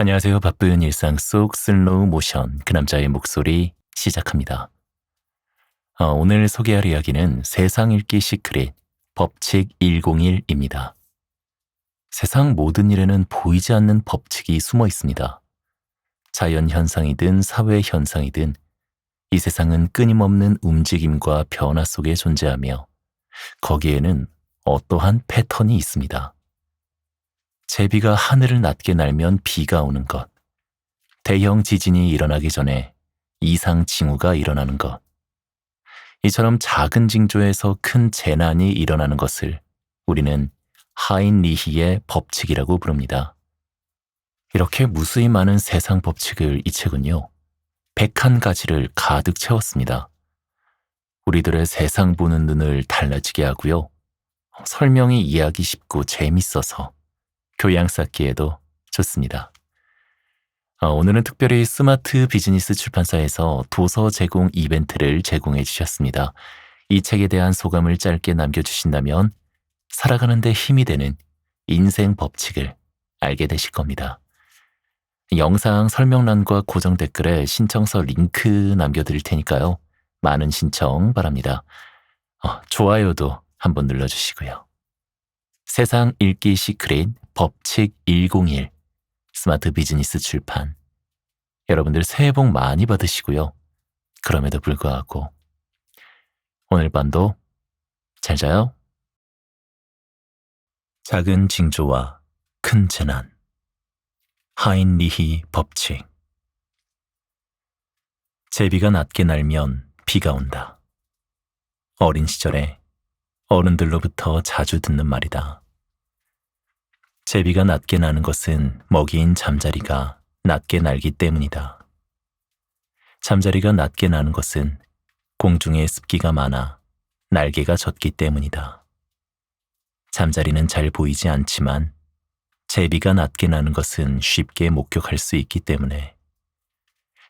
안녕하세요. 바쁜 일상 속 슬로우 모션 그 남자의 목소리 시작합니다. 오늘 소개할 이야기는 세상 읽기 시크릿 법칙 101입니다. 세상 모든 일에는 보이지 않는 법칙이 숨어 있습니다. 자연 현상이든 사회 현상이든 이 세상은 끊임없는 움직임과 변화 속에 존재하며 거기에는 어떠한 패턴이 있습니다. 제비가 하늘을 낮게 날면 비가 오는 것, 대형 지진이 일어나기 전에 이상 징후가 일어나는 것, 이처럼 작은 징조에서 큰 재난이 일어나는 것을 우리는 하인리히의 법칙이라고 부릅니다. 이렇게 무수히 많은 세상 법칙을 이 책은요, 101가지를 가득 채웠습니다. 우리들의 세상 보는 눈을 달라지게 하고요, 설명이 이해하기 쉽고 재밌어서 교양 쌓기에도 좋습니다. 오늘은 특별히 스마트 비즈니스 출판사에서 도서 제공 이벤트를 제공해 주셨습니다. 이 책에 대한 소감을 짧게 남겨주신다면 살아가는 데 힘이 되는 인생 법칙을 알게 되실 겁니다. 영상 설명란과 고정 댓글에 신청서 링크 남겨드릴 테니까요. 많은 신청 바랍니다. 좋아요도 한번 눌러주시고요. 세상 읽기 시크릿 법칙 101 스마트 비즈니스 출판. 여러분들 새해 복 많이 받으시고요. 그럼에도 불구하고 오늘 밤도 잘 자요. 작은 징조와 큰 재난. 하인리히 법칙. 제비가 낮게 날면 비가 온다. 어린 시절에 어른들로부터 자주 듣는 말이다. 제비가 낮게 나는 것은 먹이인 잠자리가 낮게 날기 때문이다. 잠자리가 낮게 나는 것은 공중에 습기가 많아 날개가 젖기 때문이다. 잠자리는 잘 보이지 않지만 제비가 낮게 나는 것은 쉽게 목격할 수 있기 때문에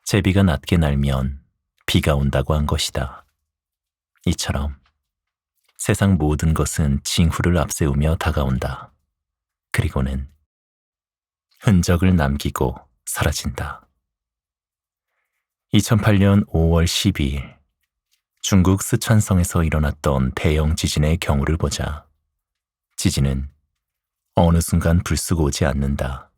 제비가 낮게 날면 비가 온다고 한 것이다. 이처럼 세상 모든 것은 징후를 앞세우며 다가온다. 그리고는 흔적을 남기고 사라진다. 2008년 5월 12일 중국 스촨성에서 일어났던 대형 지진의 경우를 보자. 지진은 어느 순간 불쑥 오지 않는다.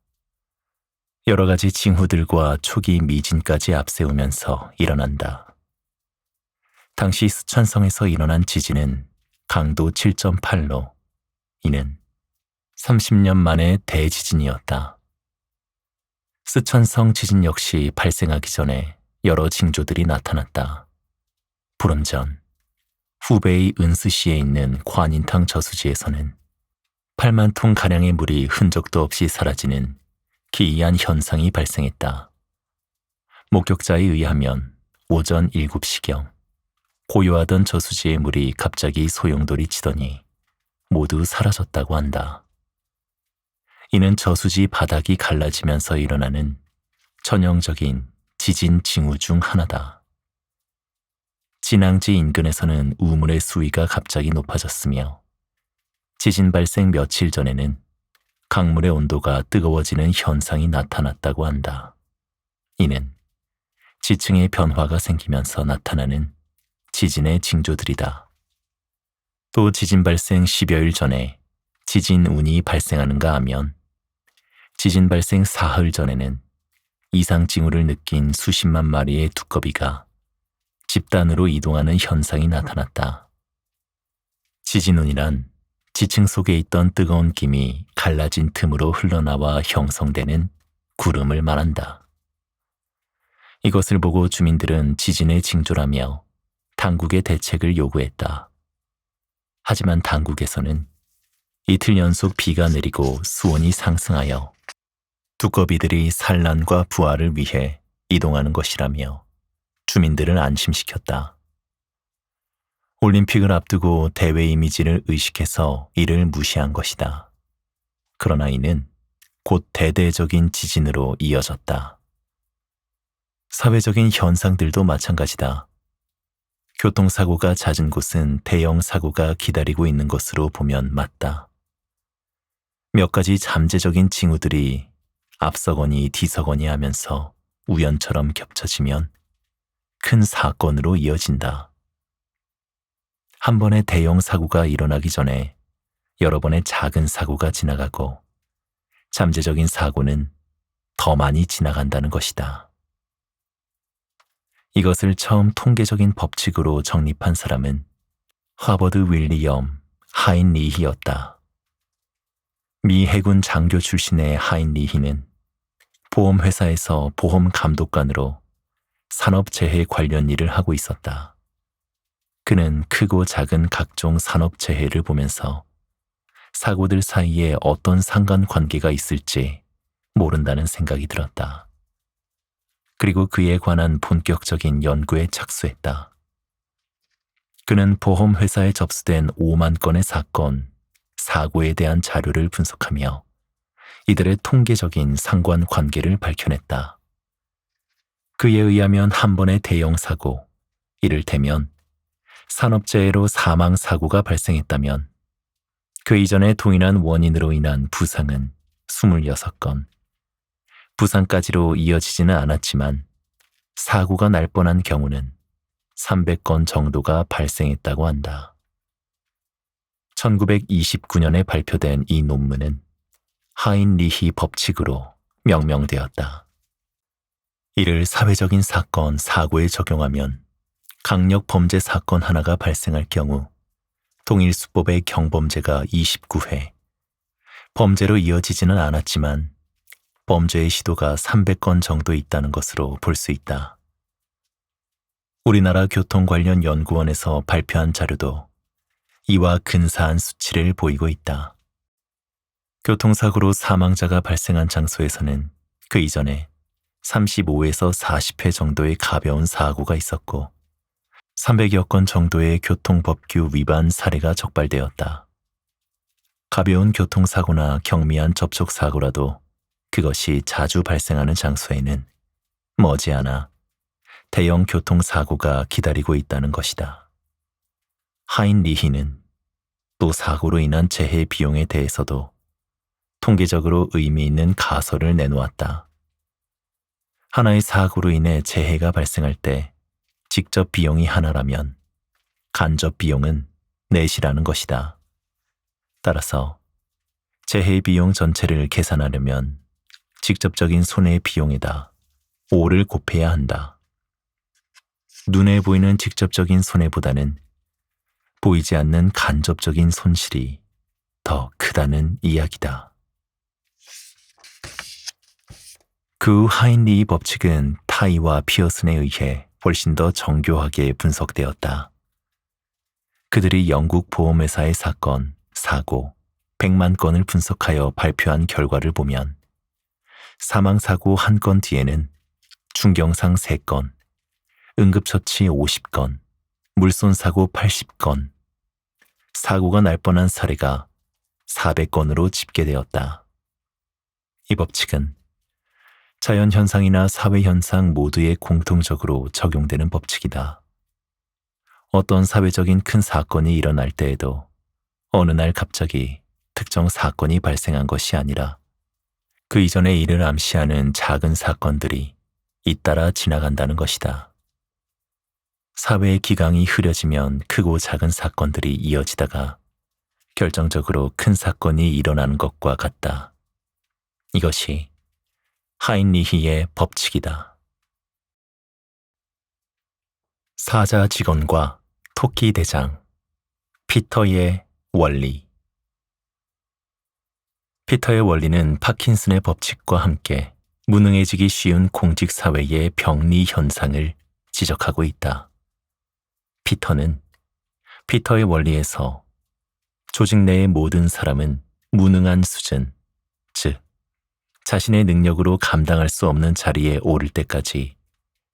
여러 가지 징후들과 초기 미진까지 앞세우면서 일어난다. 당시 스촨성에서 일어난 지진은 강도 7.8로 이는 30년 만의 대지진이었다. 스촨성 지진 역시 발생하기 전에 여러 징조들이 나타났다. 보름 전 후베이 은스시에 있는 관인탕 저수지에서는 8만 톤가량의 물이 흔적도 없이 사라지는 기이한 현상이 발생했다. 목격자에 의하면 오전 7시경 고요하던 저수지의 물이 갑자기 소용돌이 치더니 모두 사라졌다고 한다. 이는 저수지 바닥이 갈라지면서 일어나는 전형적인 지진 징후 중 하나다. 진앙지 인근에서는 우물의 수위가 갑자기 높아졌으며 지진 발생 며칠 전에는 강물의 온도가 뜨거워지는 현상이 나타났다고 한다. 이는 지층의 변화가 생기면서 나타나는 지진의 징조들이다. 또 지진 발생 10여일 전에 지진 운이 발생하는가 하면 지진 발생 사흘 전에는 이상 징후를 느낀 수십만 마리의 두꺼비가 집단으로 이동하는 현상이 나타났다. 지진운이란 지층 속에 있던 뜨거운 김이 갈라진 틈으로 흘러나와 형성되는 구름을 말한다. 이것을 보고 주민들은 지진의 징조라며 당국의 대책을 요구했다. 하지만 당국에서는 이틀 연속 비가 내리고 수온이 상승하여 두꺼비들이 산란과 부화를 위해 이동하는 것이라며 주민들을 안심시켰다. 올림픽을 앞두고 대회 이미지를 의식해서 이를 무시한 것이다. 그러나 이는 곧 대대적인 지진으로 이어졌다. 사회적인 현상들도 마찬가지다. 교통사고가 잦은 곳은 대형 사고가 기다리고 있는 것으로 보면 맞다. 몇 가지 잠재적인 징후들이 앞서거니 뒤서거니 하면서 우연처럼 겹쳐지면 큰 사건으로 이어진다. 한 번의 대형 사고가 일어나기 전에 여러 번의 작은 사고가 지나가고 잠재적인 사고는 더 많이 지나간다는 것이다. 이것을 처음 통계적인 법칙으로 정립한 사람은 하버드 윌리엄 하인리히였다. 미 해군 장교 출신의 하인리히는 보험회사에서 보험감독관으로 산업재해 관련 일을 하고 있었다. 그는 크고 작은 각종 산업재해를 보면서 사고들 사이에 어떤 상관관계가 있을지 모른다는 생각이 들었다. 그리고 그에 관한 본격적인 연구에 착수했다. 그는 보험회사에 접수된 5만 건의 사건, 사고에 대한 자료를 분석하며 이들의 통계적인 상관관계를 밝혀냈다. 그에 의하면 한 번의 대형 사고, 이를테면 산업재해로 사망사고가 발생했다면 그 이전에 동일한 원인으로 인한 부상은 26건, 부상까지로 이어지지는 않았지만 사고가 날 뻔한 경우는 300건 정도가 발생했다고 한다. 1929년에 발표된 이 논문은 하인리히 법칙으로 명명되었다. 이를 사회적인 사건, 사고에 적용하면 강력 범죄 사건 하나가 발생할 경우 동일 수법의 경범죄가 29회, 범죄로 이어지지는 않았지만 범죄의 시도가 300건 정도 있다는 것으로 볼 수 있다. 우리나라 교통 관련 연구원에서 발표한 자료도 이와 근사한 수치를 보이고 있다. 교통사고로 사망자가 발생한 장소에서는 그 이전에 35에서 40회 정도의 가벼운 사고가 있었고 300여 건 정도의 교통법규 위반 사례가 적발되었다. 가벼운 교통사고나 경미한 접촉사고라도 그것이 자주 발생하는 장소에는 머지않아 대형 교통사고가 기다리고 있다는 것이다. 하인리히는 또 사고로 인한 재해 비용에 대해서도 통계적으로 의미 있는 가설을 내놓았다. 하나의 사고로 인해 재해가 발생할 때 직접 비용이 하나라면 간접 비용은 넷이라는 것이다. 따라서 재해 비용 전체를 계산하려면 직접적인 손해 비용에다 5를 곱해야 한다. 눈에 보이는 직접적인 손해보다는 보이지 않는 간접적인 손실이 더 크다는 이야기다. 그 후 하인리히 법칙은 타이와 피어슨에 의해 훨씬 더 정교하게 분석되었다. 그들이 영국 보험회사의 사건, 사고 100만 건을 분석하여 발표한 결과를 보면 사망사고 1건 뒤에는 중경상 3건, 응급처치 50건, 물손사고 80건, 사고가 날 뻔한 사례가 400건으로 집계되었다. 이 법칙은 자연현상이나 사회현상 모두에 공통적으로 적용되는 법칙이다. 어떤 사회적인 큰 사건이 일어날 때에도 어느 날 갑자기 특정 사건이 발생한 것이 아니라 그 이전의 일을 암시하는 작은 사건들이 잇따라 지나간다는 것이다. 사회의 기강이 흐려지면 크고 작은 사건들이 이어지다가 결정적으로 큰 사건이 일어나는 것과 같다. 이것이 하인리히의 법칙이다. 사자 직원과 토끼 대장, 피터의 원리. 피터의 원리는 파킨슨의 법칙과 함께 무능해지기 쉬운 공직사회의 병리 현상을 지적하고 있다. 피터의 원리에서 조직 내의 모든 사람은 무능한 수준, 즉 자신의 능력으로 감당할 수 없는 자리에 오를 때까지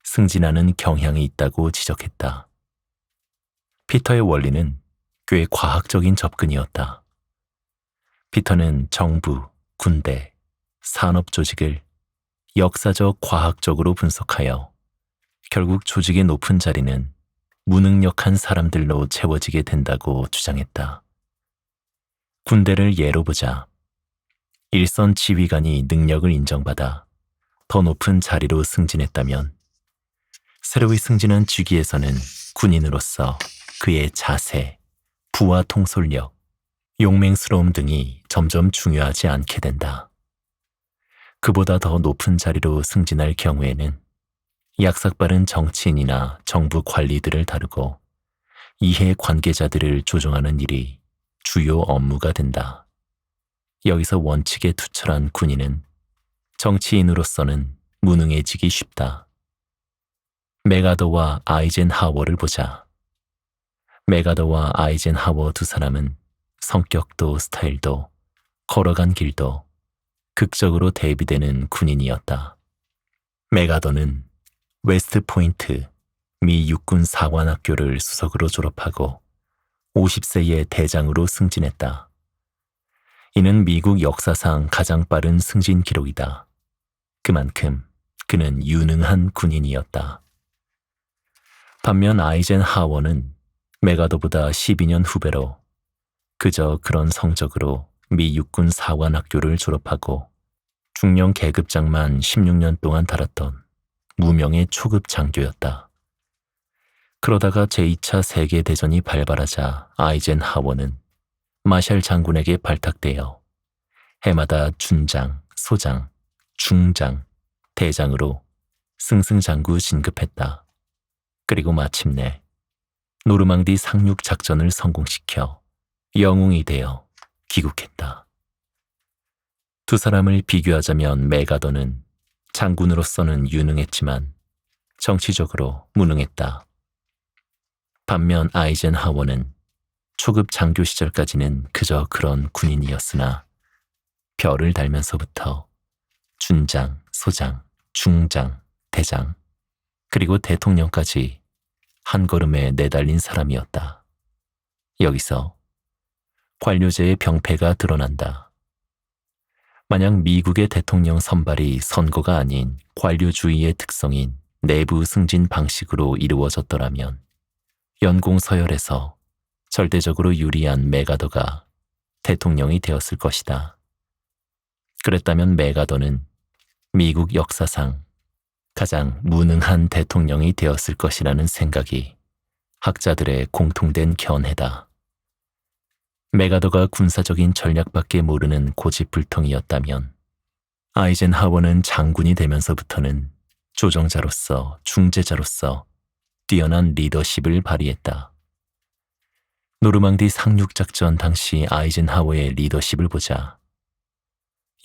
승진하는 경향이 있다고 지적했다. 피터의 원리는 꽤 과학적인 접근이었다. 피터는 정부, 군대, 산업 조직을 역사적 과학적으로 분석하여 결국 조직의 높은 자리는 무능력한 사람들로 채워지게 된다고 주장했다. 군대를 예로 보자. 일선 지휘관이 능력을 인정받아 더 높은 자리로 승진했다면 새로이 승진한 직위에서는 군인으로서 그의 자세, 부하 통솔력, 용맹스러움 등이 점점 중요하지 않게 된다. 그보다 더 높은 자리로 승진할 경우에는 약삭빠른 정치인이나 정부 관리들을 다루고 이해 관계자들을 조종하는 일이 주요 업무가 된다. 여기서 원칙에 투철한 군인은 정치인으로서는 무능해지기 쉽다. 메가더와 아이젠하워를 보자. 메가더와 아이젠하워 두 사람은 성격도 스타일도 걸어간 길도 극적으로 대비되는 군인이었다. 메가더는 웨스트포인트 미 육군 사관학교를 수석으로 졸업하고 50세에 대장으로 승진했다. 이는 미국 역사상 가장 빠른 승진 기록이다. 그만큼 그는 유능한 군인이었다. 반면 아이젠하워는 메가더보다 12년 후배로 그저 그런 성적으로 미 육군 사관학교를 졸업하고 중령 계급장만 16년 동안 달았던 무명의 초급 장교였다. 그러다가 제2차 세계대전이 발발하자 아이젠하워는 마샬 장군에게 발탁되어 해마다 준장, 소장, 중장, 대장으로 승승장구 진급했다. 그리고 마침내 노르망디 상륙 작전을 성공시켜 영웅이 되어 귀국했다. 두 사람을 비교하자면 메가더는 장군으로서는 유능했지만 정치적으로 무능했다. 반면 아이젠하워는 초급 장교 시절까지는 그저 그런 군인이었으나 별을 달면서부터 준장, 소장, 중장, 대장, 그리고 대통령까지 한 걸음에 내달린 사람이었다. 여기서 관료제의 병폐가 드러난다. 만약 미국의 대통령 선발이 선거가 아닌 관료주의의 특성인 내부 승진 방식으로 이루어졌더라면 연공 서열에서 절대적으로 유리한 메가더가 대통령이 되었을 것이다. 그랬다면 메가더는 미국 역사상 가장 무능한 대통령이 되었을 것이라는 생각이 학자들의 공통된 견해다. 메가더가 군사적인 전략밖에 모르는 고집불통이었다면 아이젠하워는 장군이 되면서부터는 조정자로서 중재자로서 뛰어난 리더십을 발휘했다. 노르망디 상륙작전 당시 아이젠하워의 리더십을 보자.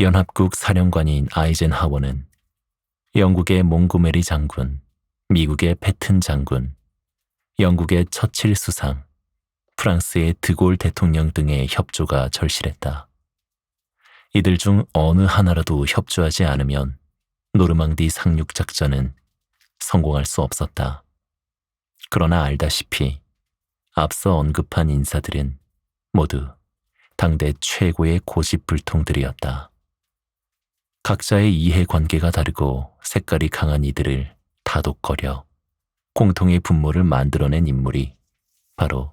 연합국 사령관인 아이젠하워는 영국의 몽고메리 장군, 미국의 패튼 장군, 영국의 처칠 수상, 프랑스의 드골 대통령 등의 협조가 절실했다. 이들 중 어느 하나라도 협조하지 않으면 노르망디 상륙작전은 성공할 수 없었다. 그러나 알다시피 앞서 언급한 인사들은 모두 당대 최고의 고집불통들이었다. 각자의 이해관계가 다르고 색깔이 강한 이들을 다독거려 공통의 분모를 만들어낸 인물이 바로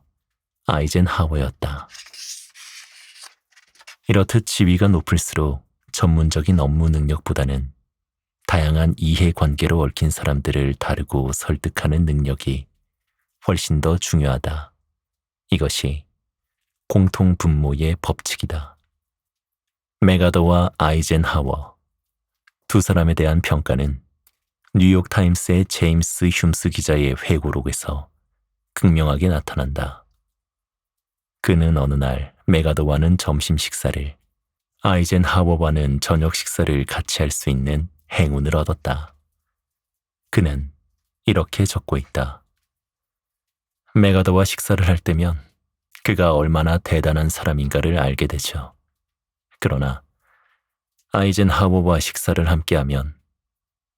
아이젠하워였다. 이렇듯 지위가 높을수록 전문적인 업무 능력보다는 다양한 이해관계로 얽힌 사람들을 다루고 설득하는 능력이 훨씬 더 중요하다. 이것이 공통분모의 법칙이다. 메가더와 아이젠하워 두 사람에 대한 평가는 뉴욕타임스의 제임스 흉스 기자의 회고록에서 극명하게 나타난다. 그는 어느 날 메가더와는 점심 식사를, 아이젠하워와는 저녁 식사를 같이 할 수 있는 행운을 얻었다. 그는 이렇게 적고 있다. 메가더와 식사를 할 때면 그가 얼마나 대단한 사람인가를 알게 되죠. 그러나 아이젠하워와 식사를 함께하면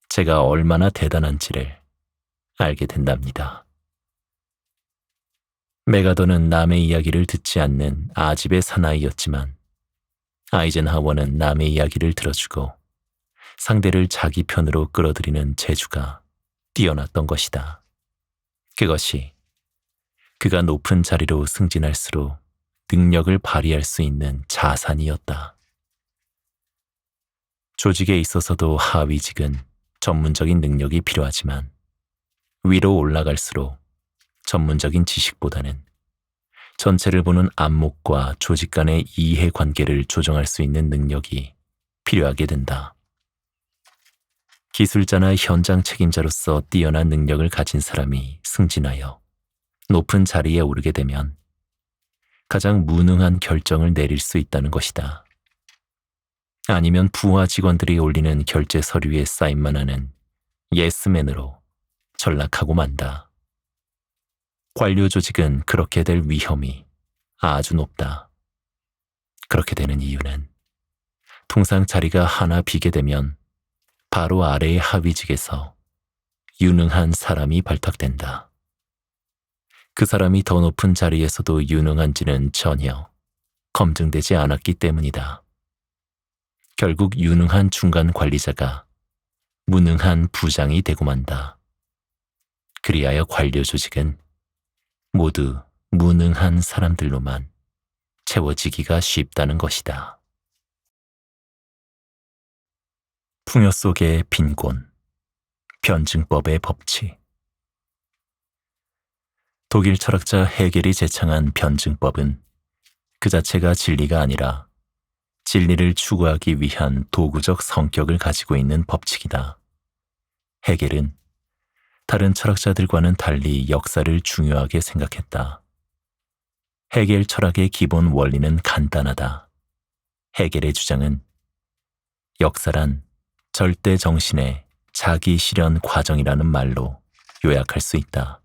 제가 얼마나 대단한지를 알게 된답니다. 메가더는 남의 이야기를 듣지 않는 아집의 사나이였지만 아이젠하워는 남의 이야기를 들어주고 상대를 자기 편으로 끌어들이는 재주가 뛰어났던 것이다. 그것이 그가 높은 자리로 승진할수록 능력을 발휘할 수 있는 자산이었다. 조직에 있어서도 하위직은 전문적인 능력이 필요하지만 위로 올라갈수록 전문적인 지식보다는 전체를 보는 안목과 조직 간의 이해관계를 조정할 수 있는 능력이 필요하게 된다. 기술자나 현장 책임자로서 뛰어난 능력을 가진 사람이 승진하여 높은 자리에 오르게 되면 가장 무능한 결정을 내릴 수 있다는 것이다. 아니면 부하 직원들이 올리는 결제 서류에 사인만 하는 예스맨으로 전락하고 만다. 관료 조직은 그렇게 될 위험이 아주 높다. 그렇게 되는 이유는 통상 자리가 하나 비게 되면 바로 아래의 하위직에서 유능한 사람이 발탁된다. 그 사람이 더 높은 자리에서도 유능한지는 전혀 검증되지 않았기 때문이다. 결국 유능한 중간 관리자가 무능한 부장이 되고 만다. 그리하여 관료 조직은 모두 무능한 사람들로만 채워지기가 쉽다는 것이다. 풍요 속의 빈곤, 변증법의 법칙. 독일 철학자 헤겔이 제창한 변증법은 그 자체가 진리가 아니라 진리를 추구하기 위한 도구적 성격을 가지고 있는 법칙이다. 헤겔은 다른 철학자들과는 달리 역사를 중요하게 생각했다. 헤겔 철학의 기본 원리는 간단하다. 헤겔의 주장은 역사란 절대 정신의 자기 실현 과정이라는 말로 요약할 수 있다.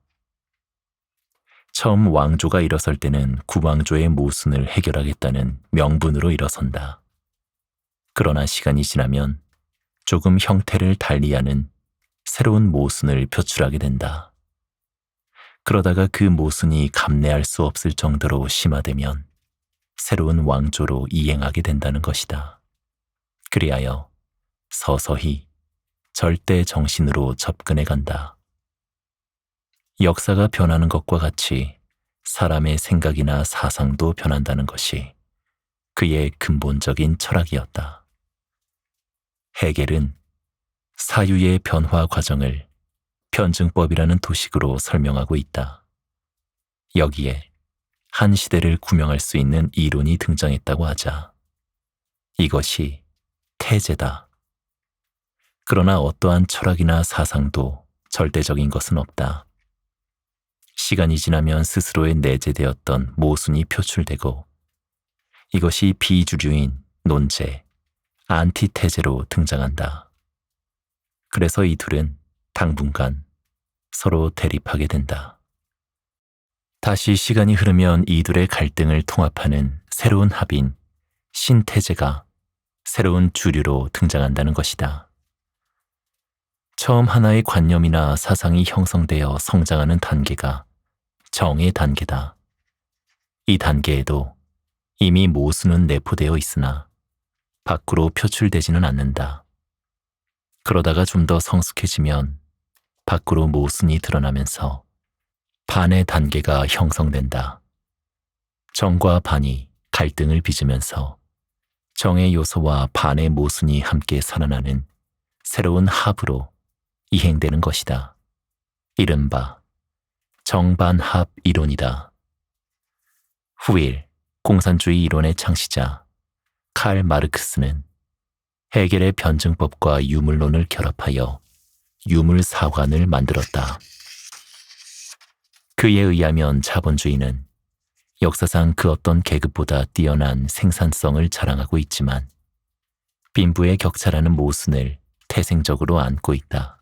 처음 왕조가 일어설 때는 구왕조의 모순을 해결하겠다는 명분으로 일어선다. 그러나 시간이 지나면 조금 형태를 달리하는 새로운 모순을 표출하게 된다. 그러다가 그 모순이 감내할 수 없을 정도로 심화되면 새로운 왕조로 이행하게 된다는 것이다. 그리하여 서서히 절대 정신으로 접근해 간다. 역사가 변하는 것과 같이 사람의 생각이나 사상도 변한다는 것이 그의 근본적인 철학이었다. 헤겔은 사유의 변화 과정을 변증법이라는 도식으로 설명하고 있다. 여기에 한 시대를 구명할 수 있는 이론이 등장했다고 하자. 이것이 태제다. 그러나 어떠한 철학이나 사상도 절대적인 것은 없다. 시간이 지나면 스스로에 내재되었던 모순이 표출되고 이것이 비주류인 논제, 안티테제로 등장한다. 그래서 이 둘은 당분간 서로 대립하게 된다. 다시 시간이 흐르면 이 둘의 갈등을 통합하는 새로운 합인 신태제가 새로운 주류로 등장한다는 것이다. 처음 하나의 관념이나 사상이 형성되어 성장하는 단계가 정의 단계다. 이 단계에도 이미 모순은 내포되어 있으나 밖으로 표출되지는 않는다. 그러다가 좀 더 성숙해지면 밖으로 모순이 드러나면서 반의 단계가 형성된다. 정과 반이 갈등을 빚으면서 정의 요소와 반의 모순이 함께 살아나는 새로운 합으로 이행되는 것이다. 이른바 정반합 이론이다. 후일 공산주의 이론의 창시자 칼 마르크스는 헤겔의 변증법과 유물론을 결합하여 유물사관을 만들었다. 그에 의하면 자본주의는 역사상 그 어떤 계급보다 뛰어난 생산성을 자랑하고 있지만 빈부의 격차라는 모순을 태생적으로 안고 있다.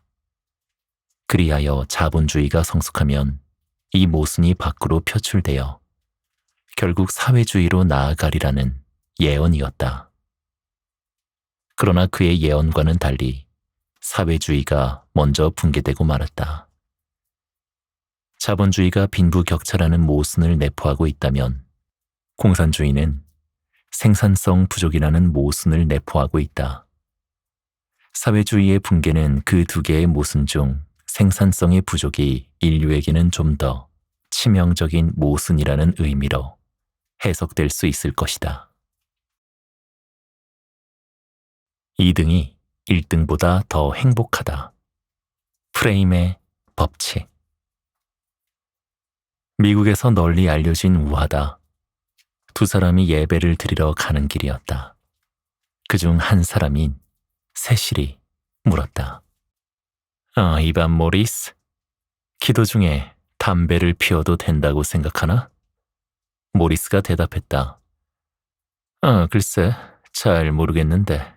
그리하여 자본주의가 성숙하면 이 모순이 밖으로 표출되어 결국 사회주의로 나아가리라는 예언이었다. 그러나 그의 예언과는 달리 사회주의가 먼저 붕괴되고 말았다. 자본주의가 빈부격차라는 모순을 내포하고 있다면 공산주의는 생산성 부족이라는 모순을 내포하고 있다. 사회주의의 붕괴는 그 두 개의 모순 중 생산성의 부족이 인류에게는 좀 더 치명적인 모순이라는 의미로 해석될 수 있을 것이다. 2등이 1등보다 더 행복하다. 프레임의 법칙. 미국에서 널리 알려진 우화다. 두 사람이 예배를 드리러 가는 길이었다. 그중 한 사람인 세실이 물었다. 이반 모리스, 기도 중에 담배를 피워도 된다고 생각하나? 모리스가 대답했다. 글쎄, 잘 모르겠는데.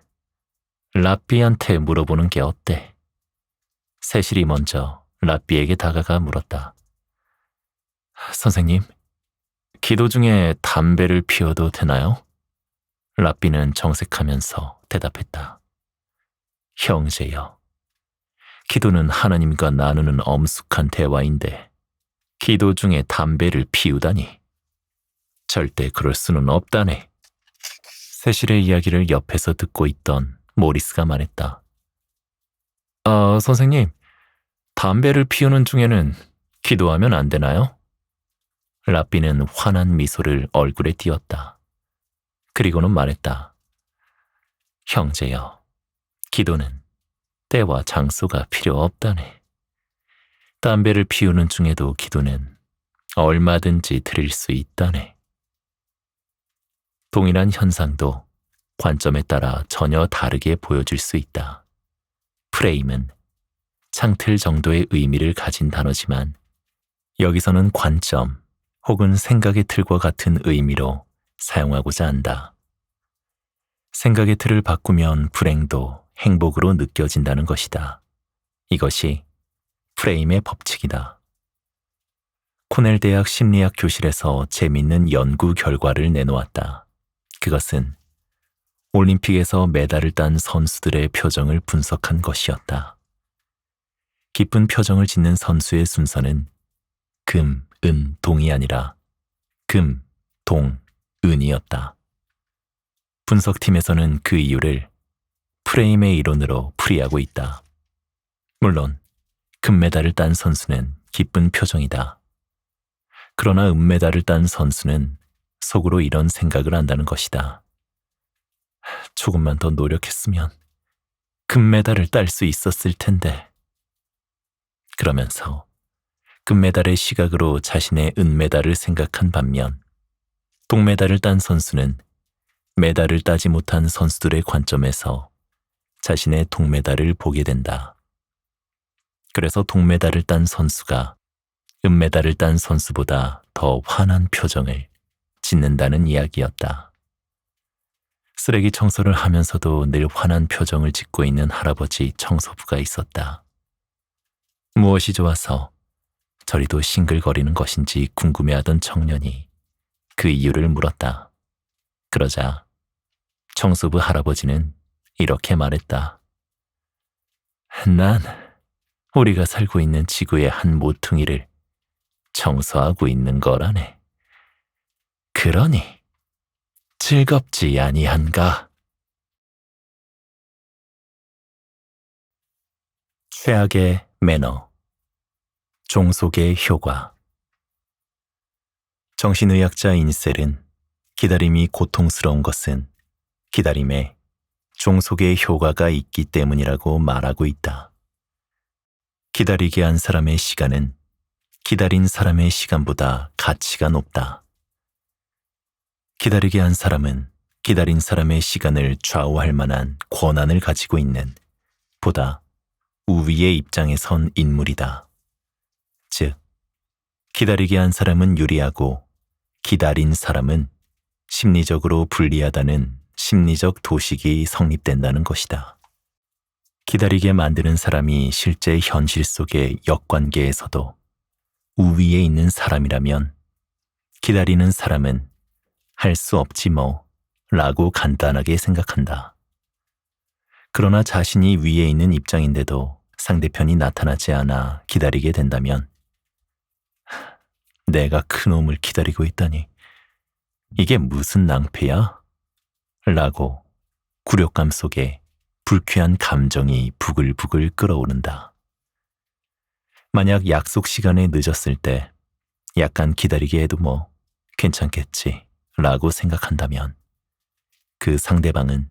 라삐한테 물어보는 게 어때? 세실이 먼저 라삐에게 다가가 물었다. 선생님, 기도 중에 담배를 피워도 되나요? 라삐는 정색하면서 대답했다. 형제여, 기도는 하나님과 나누는 엄숙한 대화인데 기도 중에 담배를 피우다니. 절대 그럴 수는 없다네. 세실의 이야기를 옆에서 듣고 있던 모리스가 말했다. 선생님, 담배를 피우는 중에는 기도하면 안 되나요? 라삐는 환한 미소를 얼굴에 띄웠다. 그리고는 말했다. 형제여, 기도는 때와 장소가 필요 없다네. 담배를 피우는 중에도 기도는 얼마든지 드릴 수 있다네. 동일한 현상도 관점에 따라 전혀 다르게 보여질 수 있다. 프레임은 창틀 정도의 의미를 가진 단어지만 여기서는 관점 혹은 생각의 틀과 같은 의미로 사용하고자 한다. 생각의 틀을 바꾸면 불행도 행복으로 느껴진다는 것이다. 이것이 프레임의 법칙이다. 코넬 대학 심리학 교실에서 재밌는 연구 결과를 내놓았다. 그것은 올림픽에서 메달을 딴 선수들의 표정을 분석한 것이었다. 기쁜 표정을 짓는 선수의 순서는 금, 은, 동이 아니라 금, 동, 은이었다. 분석팀에서는 그 이유를 프레임의 이론으로 풀이하고 있다. 물론 금메달을 딴 선수는 기쁜 표정이다. 그러나 은메달을 딴 선수는 속으로 이런 생각을 한다는 것이다. 조금만 더 노력했으면 금메달을 딸 수 있었을 텐데. 그러면서 금메달의 시각으로 자신의 은메달을 생각한 반면 동메달을 딴 선수는 메달을 따지 못한 선수들의 관점에서 자신의 동메달을 보게 된다. 그래서 동메달을 딴 선수가 은메달을 딴 선수보다 더 환한 표정을 짓는다는 이야기였다. 쓰레기 청소를 하면서도 늘 환한 표정을 짓고 있는 할아버지 청소부가 있었다. 무엇이 좋아서 저리도 싱글거리는 것인지 궁금해하던 청년이 그 이유를 물었다. 그러자 청소부 할아버지는 이렇게 말했다. 난 우리가 살고 있는 지구의 한 모퉁이를 청소하고 있는 거라네. 그러니 즐겁지 아니한가? 최악의 매너, 종속의 효과. 정신의학자 인셀은 기다림이 고통스러운 것은 기다림에 종속의 효과가 있기 때문이라고 말하고 있다. 기다리게 한 사람의 시간은 기다린 사람의 시간보다 가치가 높다. 기다리게 한 사람은 기다린 사람의 시간을 좌우할 만한 권한을 가지고 있는 보다 우위의 입장에 선 인물이다. 즉, 기다리게 한 사람은 유리하고 기다린 사람은 심리적으로 불리하다는 심리적 도식이 성립된다는 것이다. 기다리게 만드는 사람이 실제 현실 속의 역관계에서도 우위에 있는 사람이라면 기다리는 사람은 할 수 없지 뭐 라고 간단하게 생각한다. 그러나 자신이 위에 있는 입장인데도 상대편이 나타나지 않아 기다리게 된다면 내가 그놈을 기다리고 있다니 이게 무슨 낭패야? 라고 굴욕감 속에 불쾌한 감정이 부글부글 끓어오른다. 만약 약속 시간에 늦었을 때 약간 기다리게 해도 뭐 괜찮겠지 라고 생각한다면 그 상대방은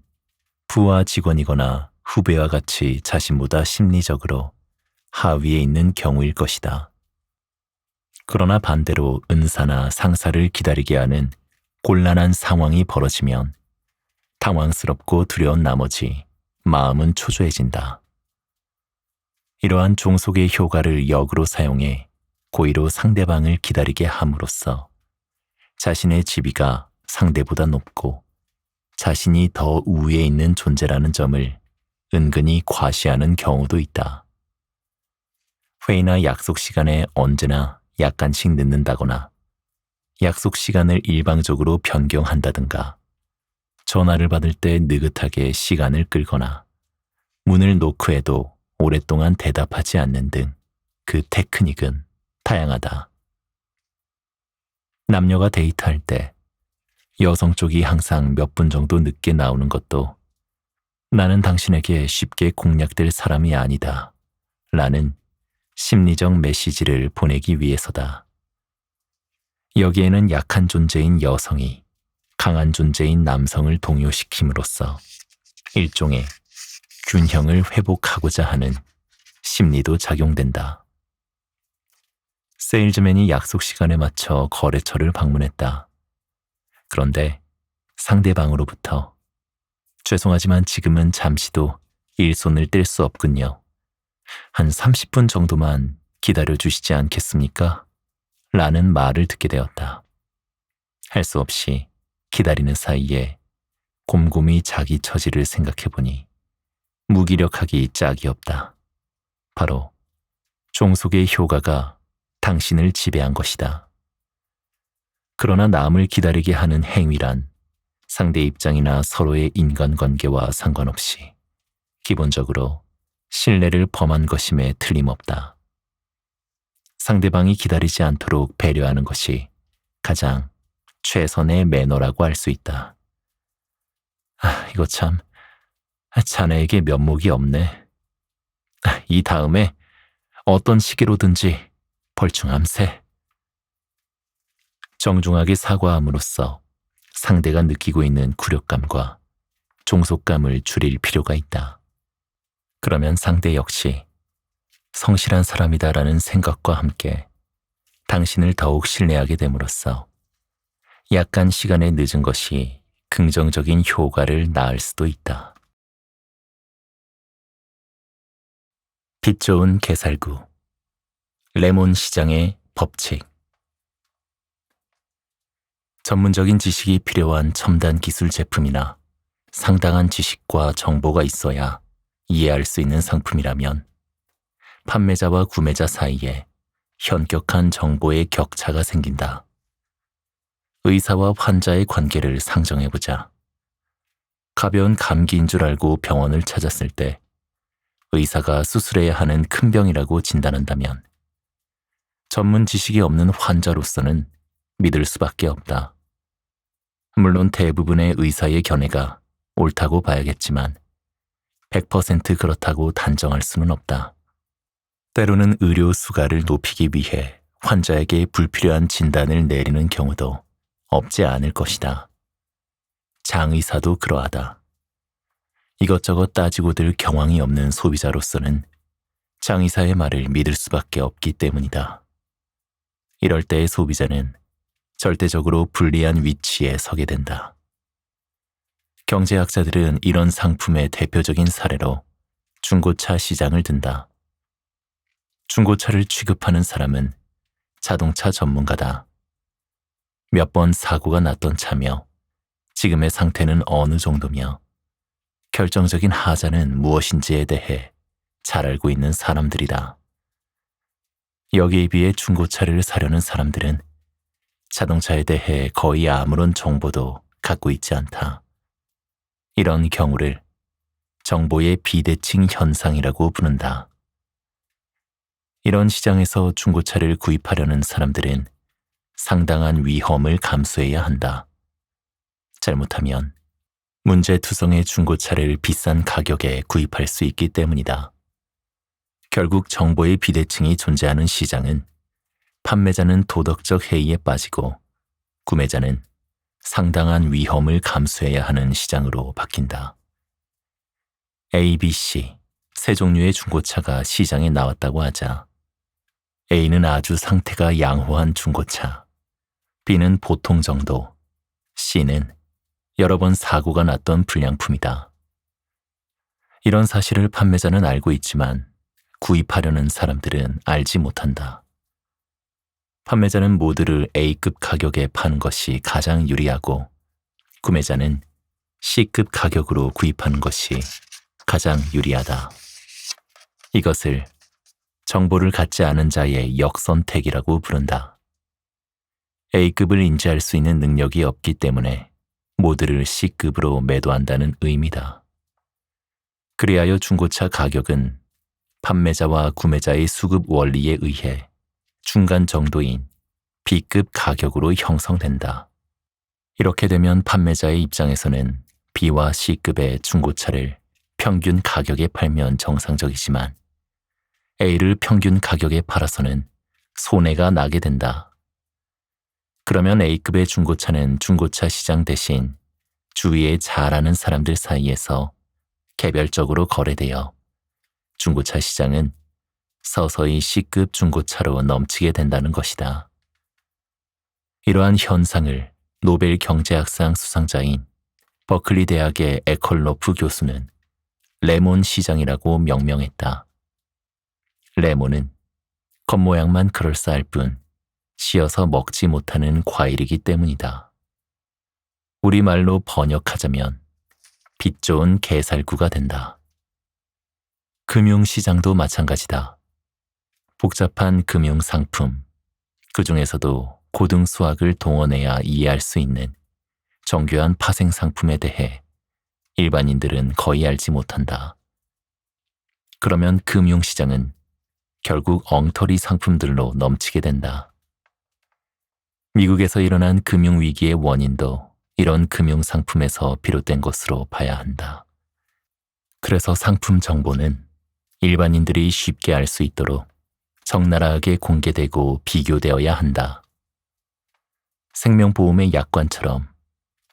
부하 직원이거나 후배와 같이 자신보다 심리적으로 하위에 있는 경우일 것이다. 그러나 반대로 은사나 상사를 기다리게 하는 곤란한 상황이 벌어지면 당황스럽고 두려운 나머지 마음은 초조해진다. 이러한 종속의 효과를 역으로 사용해 고의로 상대방을 기다리게 함으로써 자신의 지위가 상대보다 높고 자신이 더 우위에 있는 존재라는 점을 은근히 과시하는 경우도 있다. 회의나 약속 시간에 언제나 약간씩 늦는다거나 약속 시간을 일방적으로 변경한다든가 전화를 받을 때 느긋하게 시간을 끌거나 문을 노크해도 오랫동안 대답하지 않는 등 그 테크닉은 다양하다. 남녀가 데이트할 때 여성 쪽이 항상 몇 분 정도 늦게 나오는 것도 나는 당신에게 쉽게 공략될 사람이 아니다 라는 심리적 메시지를 보내기 위해서다. 여기에는 약한 존재인 여성이 강한 존재인 남성을 동요시킴으로써 일종의 균형을 회복하고자 하는 심리도 작용된다. 세일즈맨이 약속 시간에 맞춰 거래처를 방문했다. 그런데 상대방으로부터 죄송하지만 지금은 잠시도 일손을 뗄 수 없군요. 한 30분 정도만 기다려 주시지 않겠습니까? 라는 말을 듣게 되었다. 할 수 없이 기다리는 사이에 곰곰이 자기 처지를 생각해보니 무기력하기 짝이 없다. 바로 종속의 효과가 당신을 지배한 것이다. 그러나 남을 기다리게 하는 행위란 상대 입장이나 서로의 인간관계와 상관없이 기본적으로 신뢰를 범한 것임에 틀림없다. 상대방이 기다리지 않도록 배려하는 것이 가장 최선의 매너라고 할 수 있다. 이거 참, 자네에게 면목이 없네. 이 다음에 어떤 시기로든지 벌충함세. 정중하게 사과함으로써 상대가 느끼고 있는 굴욕감과 종속감을 줄일 필요가 있다. 그러면 상대 역시 성실한 사람이다라는 생각과 함께 당신을 더욱 신뢰하게 됨으로써 약간 시간에 늦은 것이 긍정적인 효과를 낳을 수도 있다. 빛 좋은 게살구 레몬 시장의 법칙. 전문적인 지식이 필요한 첨단 기술 제품이나 상당한 지식과 정보가 있어야 이해할 수 있는 상품이라면 판매자와 구매자 사이에 현격한 정보의 격차가 생긴다. 의사와 환자의 관계를 상정해보자. 가벼운 감기인 줄 알고 병원을 찾았을 때 의사가 수술해야 하는 큰 병이라고 진단한다면 전문 지식이 없는 환자로서는 믿을 수밖에 없다. 물론 대부분의 의사의 견해가 옳다고 봐야겠지만 100% 그렇다고 단정할 수는 없다. 때로는 의료 수가를 높이기 위해 환자에게 불필요한 진단을 내리는 경우도 없지 않을 것이다. 장의사도 그러하다. 이것저것 따지고들 경황이 없는 소비자로서는 장의사의 말을 믿을 수밖에 없기 때문이다. 이럴 때의 소비자는 절대적으로 불리한 위치에 서게 된다. 경제학자들은 이런 상품의 대표적인 사례로 중고차 시장을 든다. 중고차를 취급하는 사람은 자동차 전문가다. 몇 번 사고가 났던 차며 지금의 상태는 어느 정도며 결정적인 하자는 무엇인지에 대해 잘 알고 있는 사람들이다. 여기에 비해 중고차를 사려는 사람들은 자동차에 대해 거의 아무런 정보도 갖고 있지 않다. 이런 경우를 정보의 비대칭 현상이라고 부른다. 이런 시장에서 중고차를 구입하려는 사람들은 상당한 위험을 감수해야 한다. 잘못하면 문제투성의 중고차를 비싼 가격에 구입할 수 있기 때문이다. 결국 정보의 비대칭이 존재하는 시장은 판매자는 도덕적 해이에 빠지고 구매자는 상당한 위험을 감수해야 하는 시장으로 바뀐다. A, B, C 세 종류의 중고차가 시장에 나왔다고 하자 A는 아주 상태가 양호한 중고차, B는 보통 정도, C는 여러 번 사고가 났던 불량품이다. 이런 사실을 판매자는 알고 있지만 구입하려는 사람들은 알지 못한다. 판매자는 모두를 A급 가격에 파는 것이 가장 유리하고 구매자는 C급 가격으로 구입하는 것이 가장 유리하다. 이것을 정보를 갖지 않은 자의 역선택이라고 부른다. A급을 인지할 수 있는 능력이 없기 때문에 모두를 C급으로 매도한다는 의미다. 그리하여 중고차 가격은 판매자와 구매자의 수급 원리에 의해 중간 정도인 B급 가격으로 형성된다. 이렇게 되면 판매자의 입장에서는 B와 C급의 중고차를 평균 가격에 팔면 정상적이지만 A를 평균 가격에 팔아서는 손해가 나게 된다. 그러면 A급의 중고차는 중고차 시장 대신 주위에 잘 아는 사람들 사이에서 개별적으로 거래되어 중고차 시장은 서서히 C급 중고차로 넘치게 된다는 것이다. 이러한 현상을 노벨 경제학상 수상자인 버클리 대학의 에컬로프 교수는 레몬 시장이라고 명명했다. 레몬은 겉모양만 그럴싸할 뿐 씌어서 먹지 못하는 과일이기 때문이다. 우리말로 번역하자면 빛 좋은 게살구가 된다. 금융시장도 마찬가지다. 복잡한 금융상품, 그 중에서도 고등수학을 동원해야 이해할 수 있는 정교한 파생상품에 대해 일반인들은 거의 알지 못한다. 그러면 금융시장은 결국 엉터리 상품들로 넘치게 된다. 미국에서 일어난 금융위기의 원인도 이런 금융상품에서 비롯된 것으로 봐야 한다. 그래서 상품 정보는 일반인들이 쉽게 알 수 있도록 적나라하게 공개되고 비교되어야 한다. 생명보험의 약관처럼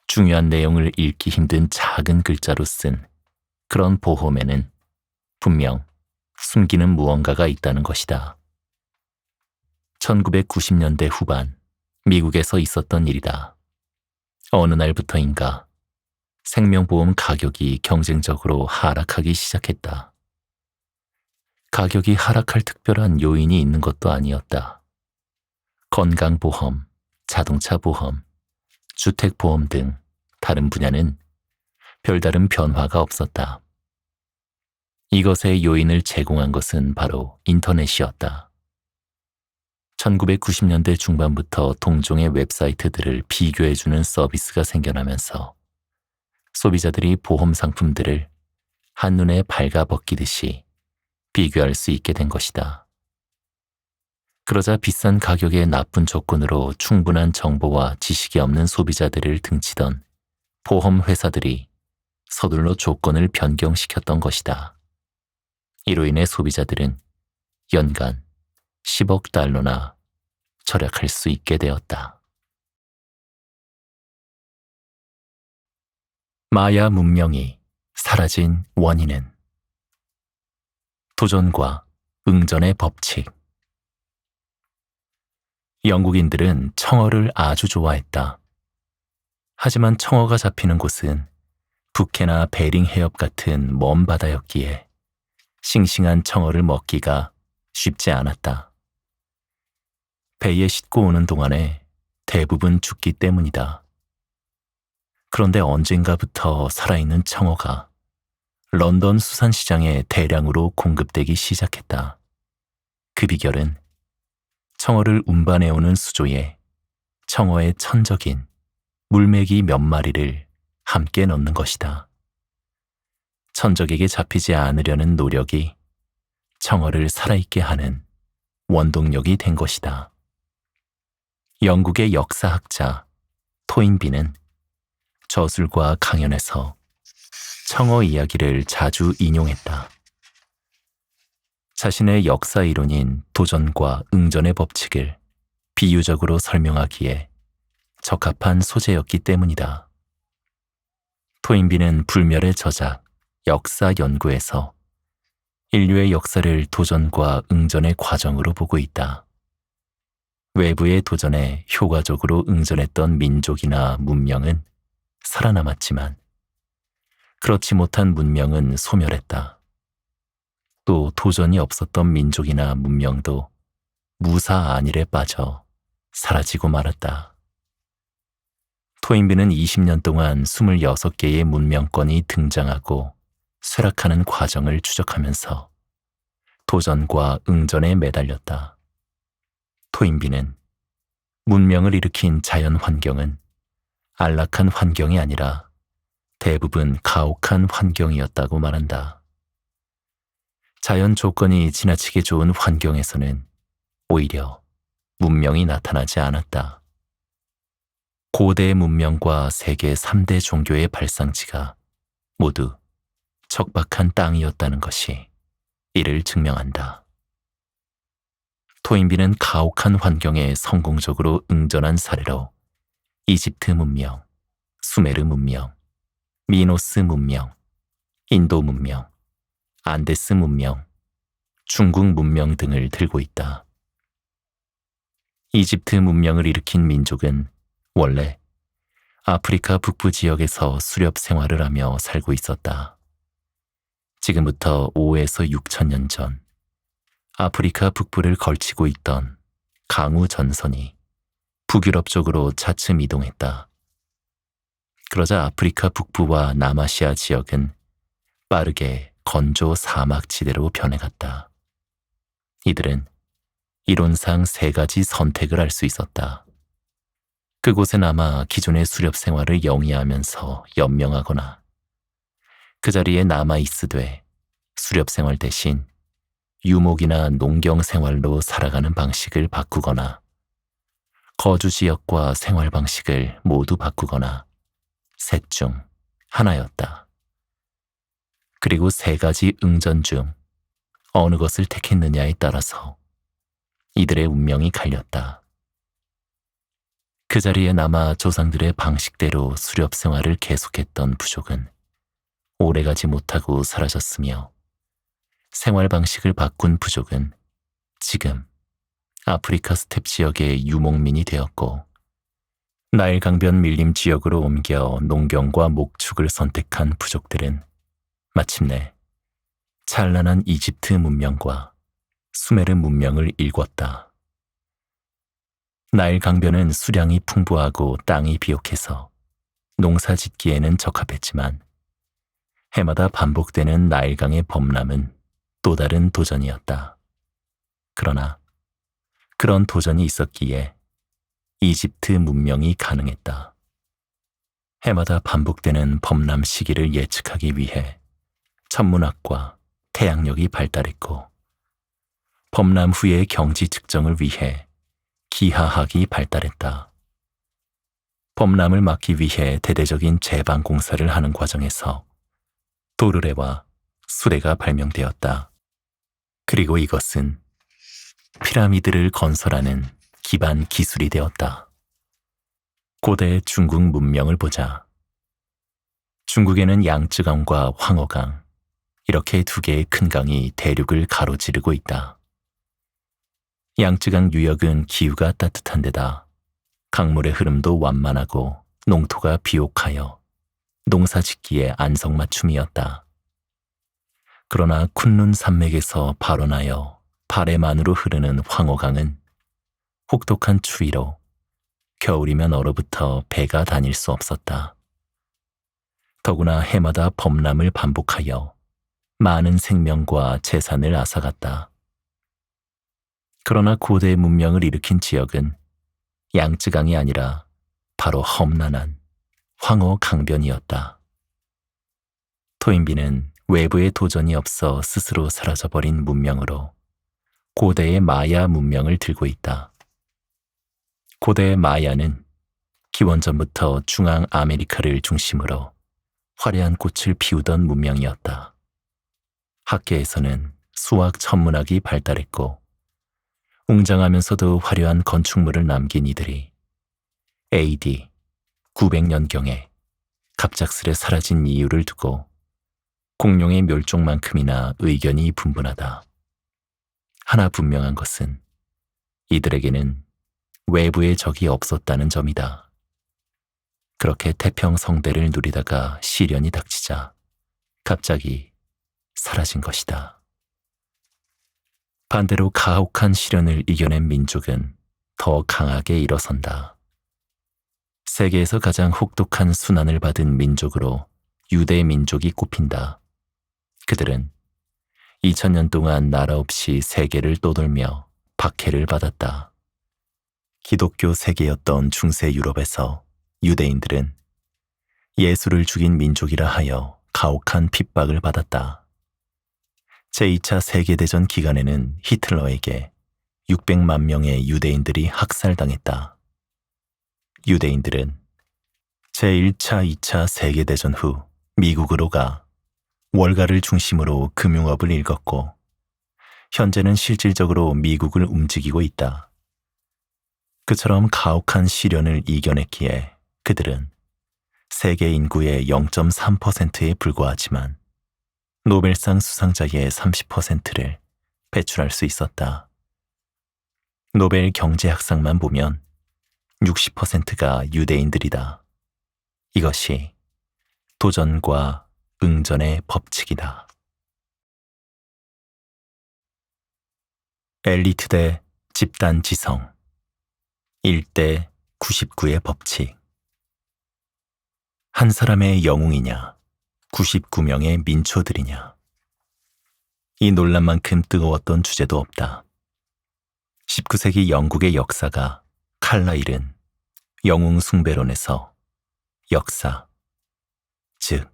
중요한 내용을 읽기 힘든 작은 글자로 쓴 그런 보험에는 분명 숨기는 무언가가 있다는 것이다. 1990년대 후반 미국에서 있었던 일이다. 어느 날부터인가 생명보험 가격이 경쟁적으로 하락하기 시작했다. 가격이 하락할 특별한 요인이 있는 것도 아니었다. 건강보험, 자동차보험, 주택보험 등 다른 분야는 별다른 변화가 없었다. 이것의 요인을 제공한 것은 바로 인터넷이었다. 1990년대 중반부터 동종의 웹사이트들을 비교해주는 서비스가 생겨나면서 소비자들이 보험 상품들을 한눈에 발가벗기듯이 비교할 수 있게 된 것이다. 그러자 비싼 가격의 나쁜 조건으로 충분한 정보와 지식이 없는 소비자들을 등치던 보험 회사들이 서둘러 조건을 변경시켰던 것이다. 이로 인해 소비자들은 연간 10억 달러나 절약할 수 있게 되었다. 마야 문명이 사라진 원인은 도전과 응전의 법칙. 영국인들은 청어를 아주 좋아했다. 하지만 청어가 잡히는 곳은 북해나 베링 해협 같은 먼 바다였기에 싱싱한 청어를 먹기가 쉽지 않았다. 배에 싣고 오는 동안에 대부분 죽기 때문이다. 그런데 언젠가부터 살아있는 청어가 런던 수산시장에 대량으로 공급되기 시작했다. 그 비결은 청어를 운반해오는 수조에 청어의 천적인 물메기 몇 마리를 함께 넣는 것이다. 천적에게 잡히지 않으려는 노력이 청어를 살아있게 하는 원동력이 된 것이다. 영국의 역사학자 토인비는 저술과 강연에서 청어 이야기를 자주 인용했다. 자신의 역사 이론인 도전과 응전의 법칙을 비유적으로 설명하기에 적합한 소재였기 때문이다. 토인비는 불멸의 저작 역사 연구에서 인류의 역사를 도전과 응전의 과정으로 보고 있다. 외부의 도전에 효과적으로 응전했던 민족이나 문명은 살아남았지만 그렇지 못한 문명은 소멸했다. 또 도전이 없었던 민족이나 문명도 무사 안일에 빠져 사라지고 말았다. 토인비는 20년 동안 26개의 문명권이 등장하고 쇠락하는 과정을 추적하면서 도전과 응전에 매달렸다. 토인비는 문명을 일으킨 자연 환경은 안락한 환경이 아니라 대부분 가혹한 환경이었다고 말한다. 자연 조건이 지나치게 좋은 환경에서는 오히려 문명이 나타나지 않았다. 고대 문명과 세계 3대 종교의 발상지가 모두 척박한 땅이었다는 것이 이를 증명한다. 토인비는 가혹한 환경에 성공적으로 응전한 사례로 이집트 문명, 수메르 문명, 미노스 문명, 인도 문명, 안데스 문명, 중국 문명 등을 들고 있다. 이집트 문명을 일으킨 민족은 원래 아프리카 북부 지역에서 수렵 생활을 하며 살고 있었다. 지금부터 5에서 6천 년 전 아프리카 북부를 걸치고 있던 강우 전선이 북유럽 쪽으로 차츰 이동했다. 그러자 아프리카 북부와 남아시아 지역은 빠르게 건조 사막지대로 변해갔다. 이들은 이론상 3가지 선택을 할 수 있었다. 그곳에 남아 기존의 수렵 생활을 영위하면서 연명하거나 그 자리에 남아 있으되 수렵 생활 대신 유목이나 농경 생활로 살아가는 방식을 바꾸거나 거주 지역과 생활 방식을 모두 바꾸거나 셋 중 하나였다. 그리고 3가지 응전 중 어느 것을 택했느냐에 따라서 이들의 운명이 갈렸다. 그 자리에 남아 조상들의 방식대로 수렵 생활을 계속했던 부족은 오래가지 못하고 사라졌으며 생활 방식을 바꾼 부족은 지금 아프리카 스텝 지역의 유목민이 되었고 나일 강변 밀림 지역으로 옮겨 농경과 목축을 선택한 부족들은 마침내 찬란한 이집트 문명과 수메르 문명을 일궜다. 나일 강변은 수량이 풍부하고 땅이 비옥해서 농사 짓기에는 적합했지만 해마다 반복되는 나일강의 범람은 또 다른 도전이었다. 그러나 그런 도전이 있었기에 이집트 문명이 가능했다. 해마다 반복되는 범람 시기를 예측하기 위해 천문학과 태양력이 발달했고 범람 후의 경지 측정을 위해 기하학이 발달했다. 범람을 막기 위해 대대적인 제방 공사를 하는 과정에서 도르래와 수레가 발명되었다. 그리고 이것은 피라미드를 건설하는 기반 기술이 되었다. 고대 중국 문명을 보자. 중국에는 양쯔강과 황허강, 이렇게 2개의 큰 강이 대륙을 가로지르고 있다. 양쯔강 유역은 기후가 따뜻한 데다 강물의 흐름도 완만하고 농토가 비옥하여 농사 짓기에 안성맞춤이었다. 그러나 쿤룬 산맥에서 발원하여 바레만으로 흐르는 황허강은 혹독한 추위로 겨울이면 얼어붙어 배가 다닐 수 없었다. 더구나 해마다 범람을 반복하여 많은 생명과 재산을 앗아갔다. 그러나 고대 문명을 일으킨 지역은 양쯔강이 아니라 바로 험난한 황허 강변이었다. 토인비는 외부의 도전이 없어 스스로 사라져버린 문명으로 고대의 마야 문명을 들고 있다. 고대의 마야는 기원전부터 중앙 아메리카를 중심으로 화려한 꽃을 피우던 문명이었다. 학계에서는 수학 천문학이 발달했고 웅장하면서도 화려한 건축물을 남긴 이들이 AD 900년경에 갑작스레 사라진 이유를 두고 공룡의 멸종만큼이나 의견이 분분하다. 하나 분명한 것은 이들에게는 외부의 적이 없었다는 점이다. 그렇게 태평성대를 누리다가 시련이 닥치자 갑자기 사라진 것이다. 반대로 가혹한 시련을 이겨낸 민족은 더 강하게 일어선다. 세계에서 가장 혹독한 순환을 받은 민족으로 유대 민족이 꼽힌다. 그들은 2000년 동안 나라 없이 세계를 떠돌며 박해를 받았다. 기독교 세계였던 중세 유럽에서 유대인들은 예수를 죽인 민족이라 하여 가혹한 핍박을 받았다. 제2차 세계대전 기간에는 히틀러에게 600만 명의 유대인들이 학살당했다. 유대인들은 제1차, 2차 세계대전 후 미국으로 가 월가를 중심으로 금융업을 일궜고 현재는 실질적으로 미국을 움직이고 있다. 그처럼 가혹한 시련을 이겨냈기에 그들은 세계 인구의 0.3%에 불과하지만 노벨상 수상자의 30%를 배출할 수 있었다. 노벨 경제학상만 보면 60%가 유대인들이다. 이것이 도전과 응전의 법칙이다. 엘리트 대 집단 지성 1대 99의 법칙. 한 사람의 영웅이냐 99명의 민초들이냐. 이 논란만큼 뜨거웠던 주제도 없다. 19세기 영국의 역사가 칼라일은 영웅 숭배론에서 역사, 즉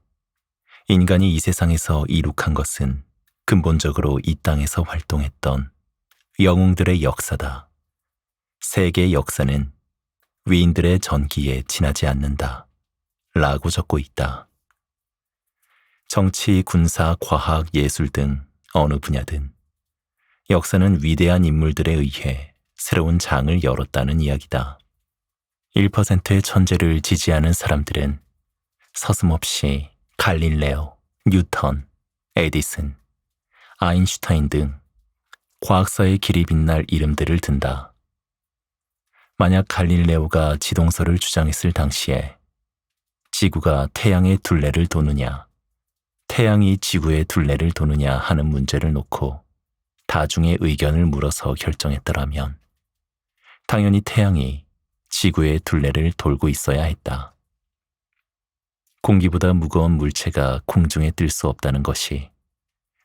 인간이 이 세상에서 이룩한 것은 근본적으로 이 땅에서 활동했던 영웅들의 역사다. 세계 역사는 위인들의 전기에 지나지 않는다. 라고 적고 있다. 정치, 군사, 과학, 예술 등 어느 분야든 역사는 위대한 인물들에 의해 새로운 장을 열었다는 이야기다. 1%의 천재를 지지하는 사람들은 서슴없이 갈릴레오, 뉴턴, 에디슨, 아인슈타인 등 과학사의 길이 빛날 이름들을 든다. 만약 갈릴레오가 지동설을 주장했을 당시에 지구가 태양의 둘레를 도느냐, 태양이 지구의 둘레를 도느냐 하는 문제를 놓고 다중의 의견을 물어서 결정했더라면 당연히 태양이 지구의 둘레를 돌고 있어야 했다. 공기보다 무거운 물체가 공중에 뜰 수 없다는 것이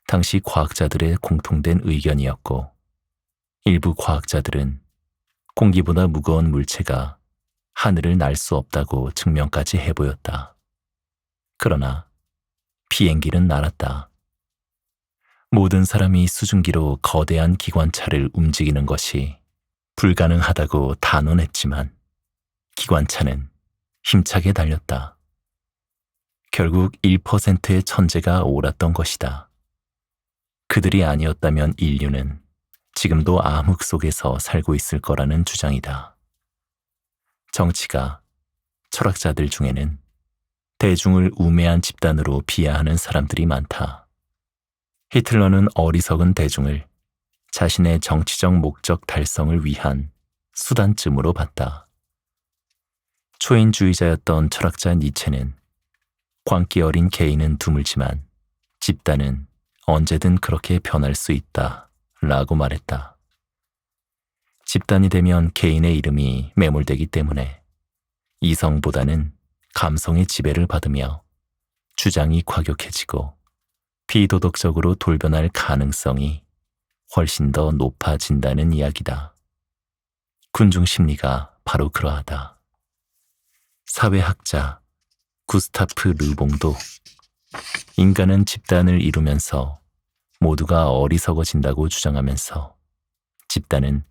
당시 과학자들의 공통된 의견이었고, 일부 과학자들은 공기보다 무거운 물체가 하늘을 날 수 없다고 증명까지 해보였다. 그러나 비행기는 날았다. 모든 사람이 수증기로 거대한 기관차를 움직이는 것이 불가능하다고 단언했지만 기관차는 힘차게 달렸다. 결국 1%의 천재가 옳았던 것이다. 그들이 아니었다면 인류는 지금도 암흑 속에서 살고 있을 거라는 주장이다. 정치가 철학자들 중에는 대중을 우매한 집단으로 비하하는 사람들이 많다. 히틀러는 어리석은 대중을 자신의 정치적 목적 달성을 위한 수단쯤으로 봤다. 초인주의자였던 철학자 니체는 광기 어린 개인은 드물지만 집단은 언제든 그렇게 변할 수 있다 라고 말했다. 집단이 되면 개인의 이름이 매몰되기 때문에 이성보다는 감성의 지배를 받으며 주장이 과격해지고 비도덕적으로 돌변할 가능성이 훨씬 더 높아진다는 이야기다. 군중 심리가 바로 그러하다. 사회학자 구스타프 르봉도 인간은 집단을 이루면서 모두가 어리석어진다고 주장하면서 집단은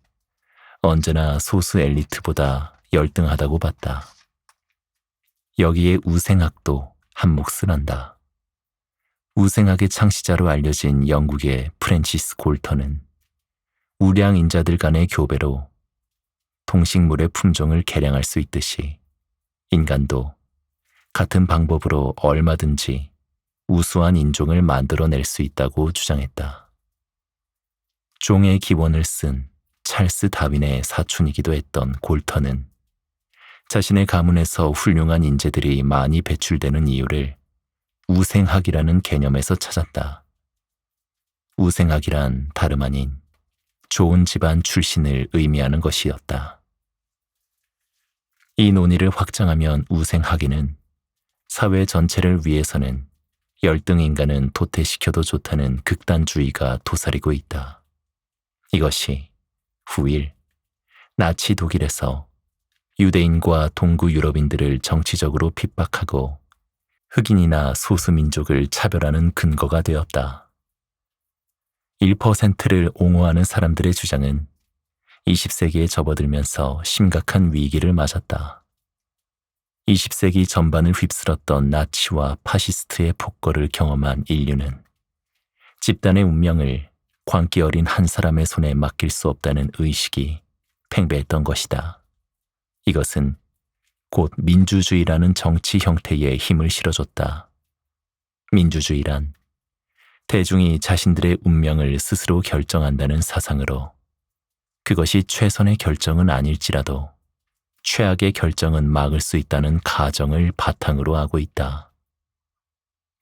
언제나 소수 엘리트보다 열등하다고 봤다. 여기에 우생학도 한몫을 한다. 우생학의 창시자로 알려진 영국의 프랜시스 골턴은 우량인자들 간의 교배로 동식물의 품종을 개량할 수 있듯이 인간도 같은 방법으로 얼마든지 우수한 인종을 만들어낼 수 있다고 주장했다. 종의 기원을 쓴 찰스 다윈의 사촌이기도 했던 골턴은 자신의 가문에서 훌륭한 인재들이 많이 배출되는 이유를 우생학이라는 개념에서 찾았다. 우생학이란 다름 아닌 좋은 집안 출신을 의미하는 것이었다. 이 논의를 확장하면 우생학에는 사회 전체를 위해서는 열등 인간은 도태시켜도 좋다는 극단주의가 도사리고 있다. 이것이 후일 나치 독일에서 유대인과 동구 유럽인들을 정치적으로 핍박하고 흑인이나 소수민족을 차별하는 근거가 되었다. 1%를 옹호하는 사람들의 주장은 20세기에 접어들면서 심각한 위기를 맞았다. 20세기 전반을 휩쓸었던 나치와 파시스트의 폭거를 경험한 인류는 집단의 운명을 광기 어린 한 사람의 손에 맡길 수 없다는 의식이 팽배했던 것이다. 이것은 곧 민주주의라는 정치 형태에 힘을 실어줬다. 민주주의란 대중이 자신들의 운명을 스스로 결정한다는 사상으로 그것이 최선의 결정은 아닐지라도 최악의 결정은 막을 수 있다는 가정을 바탕으로 하고 있다.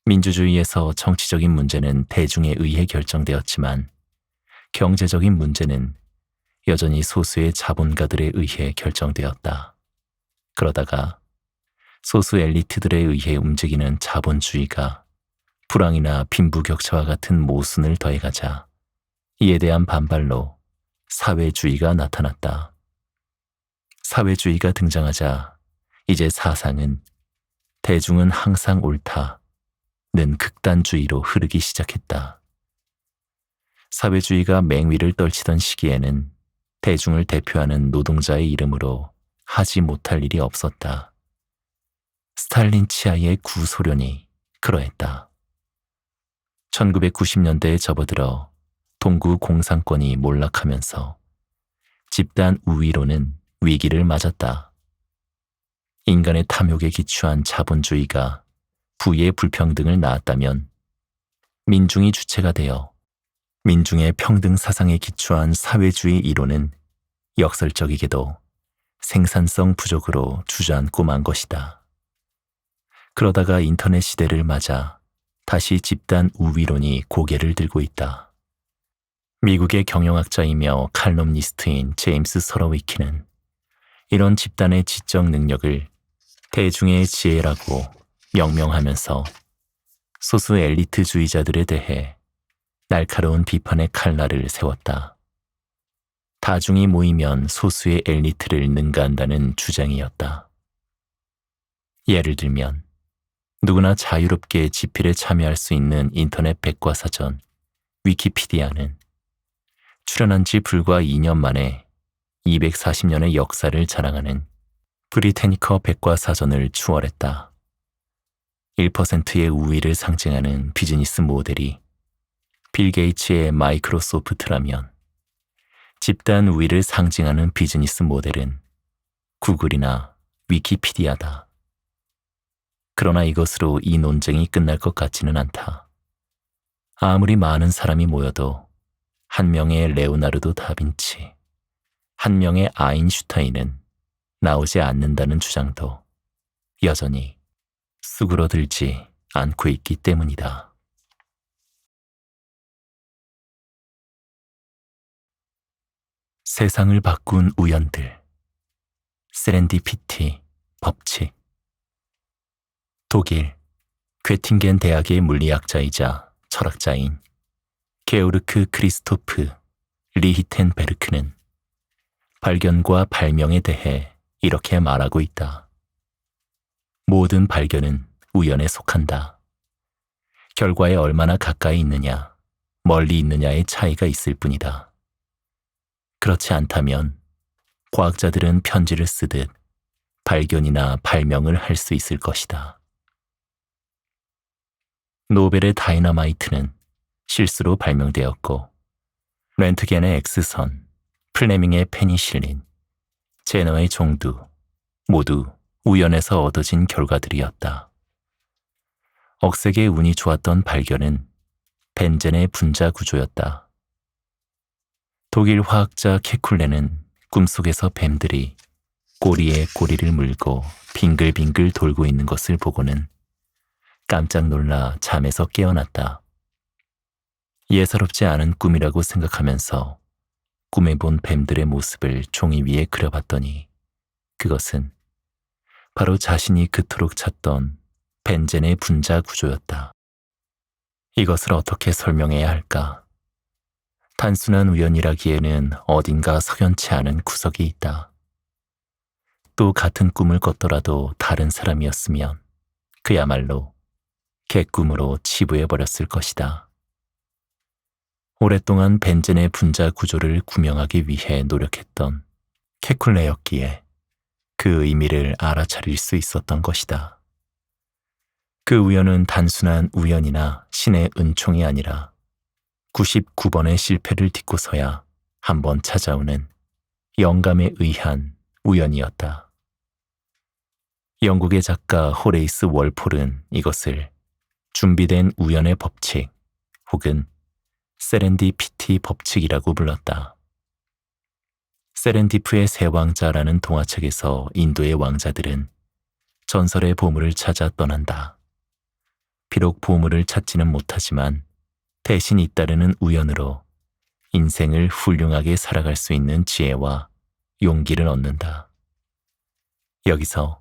민주주의에서 정치적인 문제는 대중에 의해 결정되었지만 경제적인 문제는 여전히 소수의 자본가들에 의해 결정되었다. 그러다가 소수 엘리트들에 의해 움직이는 자본주의가 불황이나 빈부격차와 같은 모순을 더해가자 이에 대한 반발로 사회주의가 나타났다. 사회주의가 등장하자 이제 사상은 대중은 항상 옳다는 극단주의로 흐르기 시작했다. 사회주의가 맹위를 떨치던 시기에는 대중을 대표하는 노동자의 이름으로 하지 못할 일이 없었다. 스탈린 치하의 구소련이 그러했다. 1990년대에 접어들어 동구 공산권이 몰락하면서 집단 우위로는 위기를 맞았다. 인간의 탐욕에 기초한 자본주의가 부의 불평등을 낳았다면 민중이 주체가 되어 민중의 평등 사상에 기초한 사회주의 이론은 역설적이게도 생산성 부족으로 주저앉고 만 것이다. 그러다가 인터넷 시대를 맞아 다시 집단 우위론이 고개를 들고 있다. 미국의 경영학자이며 칼럼니스트인 제임스 서러위키는 이런 집단의 지적 능력을 대중의 지혜라고 명명하면서 소수 엘리트주의자들에 대해 날카로운 비판의 칼날을 세웠다. 다중이 모이면 소수의 엘리트를 능가한다는 주장이었다. 예를 들면 누구나 자유롭게 집필에 참여할 수 있는 인터넷 백과사전 위키피디아는 출연한 지 불과 2년 만에 240년의 역사를 자랑하는 브리테니커 백과사전을 추월했다. 1%의 우위를 상징하는 비즈니스 모델이 빌 게이츠의 마이크로소프트라면 집단 우위를 상징하는 비즈니스 모델은 구글이나 위키피디아다. 그러나 이것으로 이 논쟁이 끝날 것 같지는 않다. 아무리 많은 사람이 모여도 한 명의 레오나르도 다빈치, 한 명의 아인슈타인은 나오지 않는다는 주장도 여전히 수그러들지 않고 있기 때문이다. 세상을 바꾼 우연들, 세렌디피티 법칙. 독일 괴팅겐 대학의 물리학자이자 철학자인 게오르크 크리스토프 리히텐베르크는 발견과 발명에 대해 이렇게 말하고 있다. 모든 발견은 우연에 속한다. 결과에 얼마나 가까이 있느냐, 멀리 있느냐의 차이가 있을 뿐이다. 그렇지 않다면 과학자들은 편지를 쓰듯 발견이나 발명을 할 수 있을 것이다. 노벨의 다이너마이트는 실수로 발명되었고 렌트겐의 X선, 플레밍의 페니실린, 제너의 종두 모두 우연에서 얻어진 결과들이었다. 억세게 운이 좋았던 발견은 벤젠의 분자 구조였다. 독일 화학자 케쿨레는 꿈속에서 뱀들이 꼬리에 꼬리를 물고 빙글빙글 돌고 있는 것을 보고는 깜짝 놀라 잠에서 깨어났다. 예사롭지 않은 꿈이라고 생각하면서 꿈에 본 뱀들의 모습을 종이 위에 그려봤더니 그것은 바로 자신이 그토록 찾던 벤젠의 분자 구조였다. 이것을 어떻게 설명해야 할까? 단순한 우연이라기에는 어딘가 석연치 않은 구석이 있다. 또 같은 꿈을 꿨더라도 다른 사람이었으면 그야말로 개꿈으로 치부해버렸을 것이다. 오랫동안 벤젠의 분자 구조를 구명하기 위해 노력했던 케쿨레였기에 그 의미를 알아차릴 수 있었던 것이다. 그 우연은 단순한 우연이나 신의 은총이 아니라 99번의 실패를 딛고서야 한번 찾아오는 영감에 의한 우연이었다. 영국의 작가 호레이스 월폴은 이것을 준비된 우연의 법칙 혹은 세렌디피티 법칙이라고 불렀다. 세렌디프의 세 왕자라는 동화책에서 인도의 왕자들은 전설의 보물을 찾아 떠난다. 비록 보물을 찾지는 못하지만 대신 잇따르는 우연으로 인생을 훌륭하게 살아갈 수 있는 지혜와 용기를 얻는다. 여기서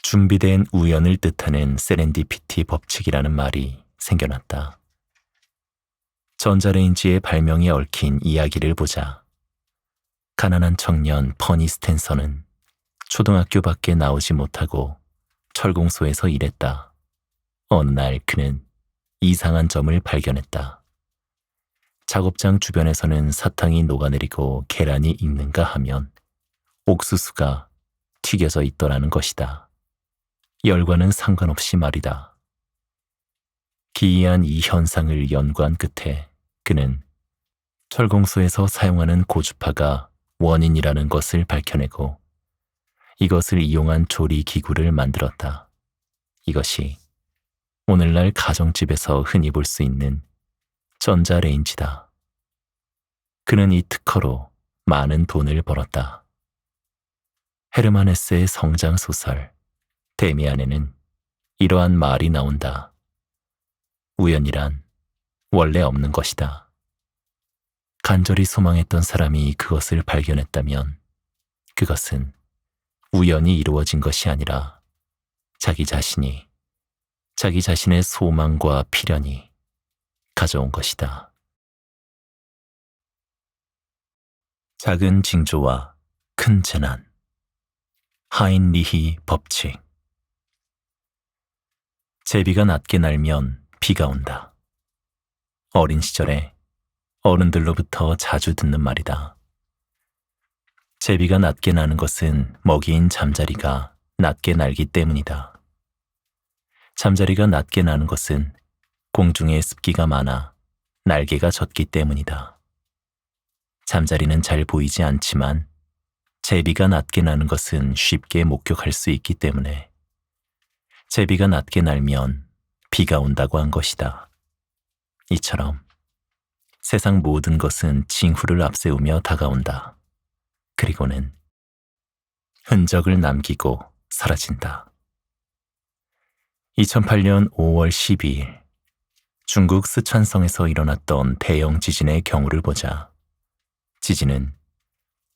준비된 우연을 뜻하는 세렌디피티 법칙이라는 말이 생겨났다. 전자레인지의 발명에 얽힌 이야기를 보자. 가난한 청년 버니 스탠서는 초등학교 밖에 나오지 못하고 철공소에서 일했다. 어느 날 그는 이상한 점을 발견했다. 작업장 주변에서는 사탕이 녹아내리고 계란이 익는가 하면 옥수수가 튀겨져 있더라는 것이다. 열과는 상관없이 말이다. 기이한 이 현상을 연구한 끝에 그는 철공소에서 사용하는 고주파가 원인이라는 것을 밝혀내고 이것을 이용한 조리 기구를 만들었다. 이것이 오늘날 가정집에서 흔히 볼 수 있는 전자레인지다. 그는 이 특허로 많은 돈을 벌었다. 헤르만 헤세의 성장소설 데미안에는 이러한 말이 나온다. 우연이란 원래 없는 것이다. 간절히 소망했던 사람이 그것을 발견했다면 그것은 우연히 이루어진 것이 아니라 자기 자신이 자기 자신의 소망과 필연이 가져온 것이다. 작은 징조와 큰 재난. 하인리히 법칙. 제비가 낮게 날면 비가 온다. 어린 시절에 어른들로부터 자주 듣는 말이다. 제비가 낮게 나는 것은 먹이인 잠자리가 낮게 날기 때문이다. 잠자리가 낮게 나는 것은 공중에 습기가 많아 날개가 젖기 때문이다. 잠자리는 잘 보이지 않지만 제비가 낮게 나는 것은 쉽게 목격할 수 있기 때문에 제비가 낮게 날면 비가 온다고 한 것이다. 이처럼 세상 모든 것은 징후를 앞세우며 다가온다. 그리고는 흔적을 남기고 사라진다. 2008년 5월 12일 중국 스촨성에서 일어났던 대형 지진의 경우를 보자. 지진은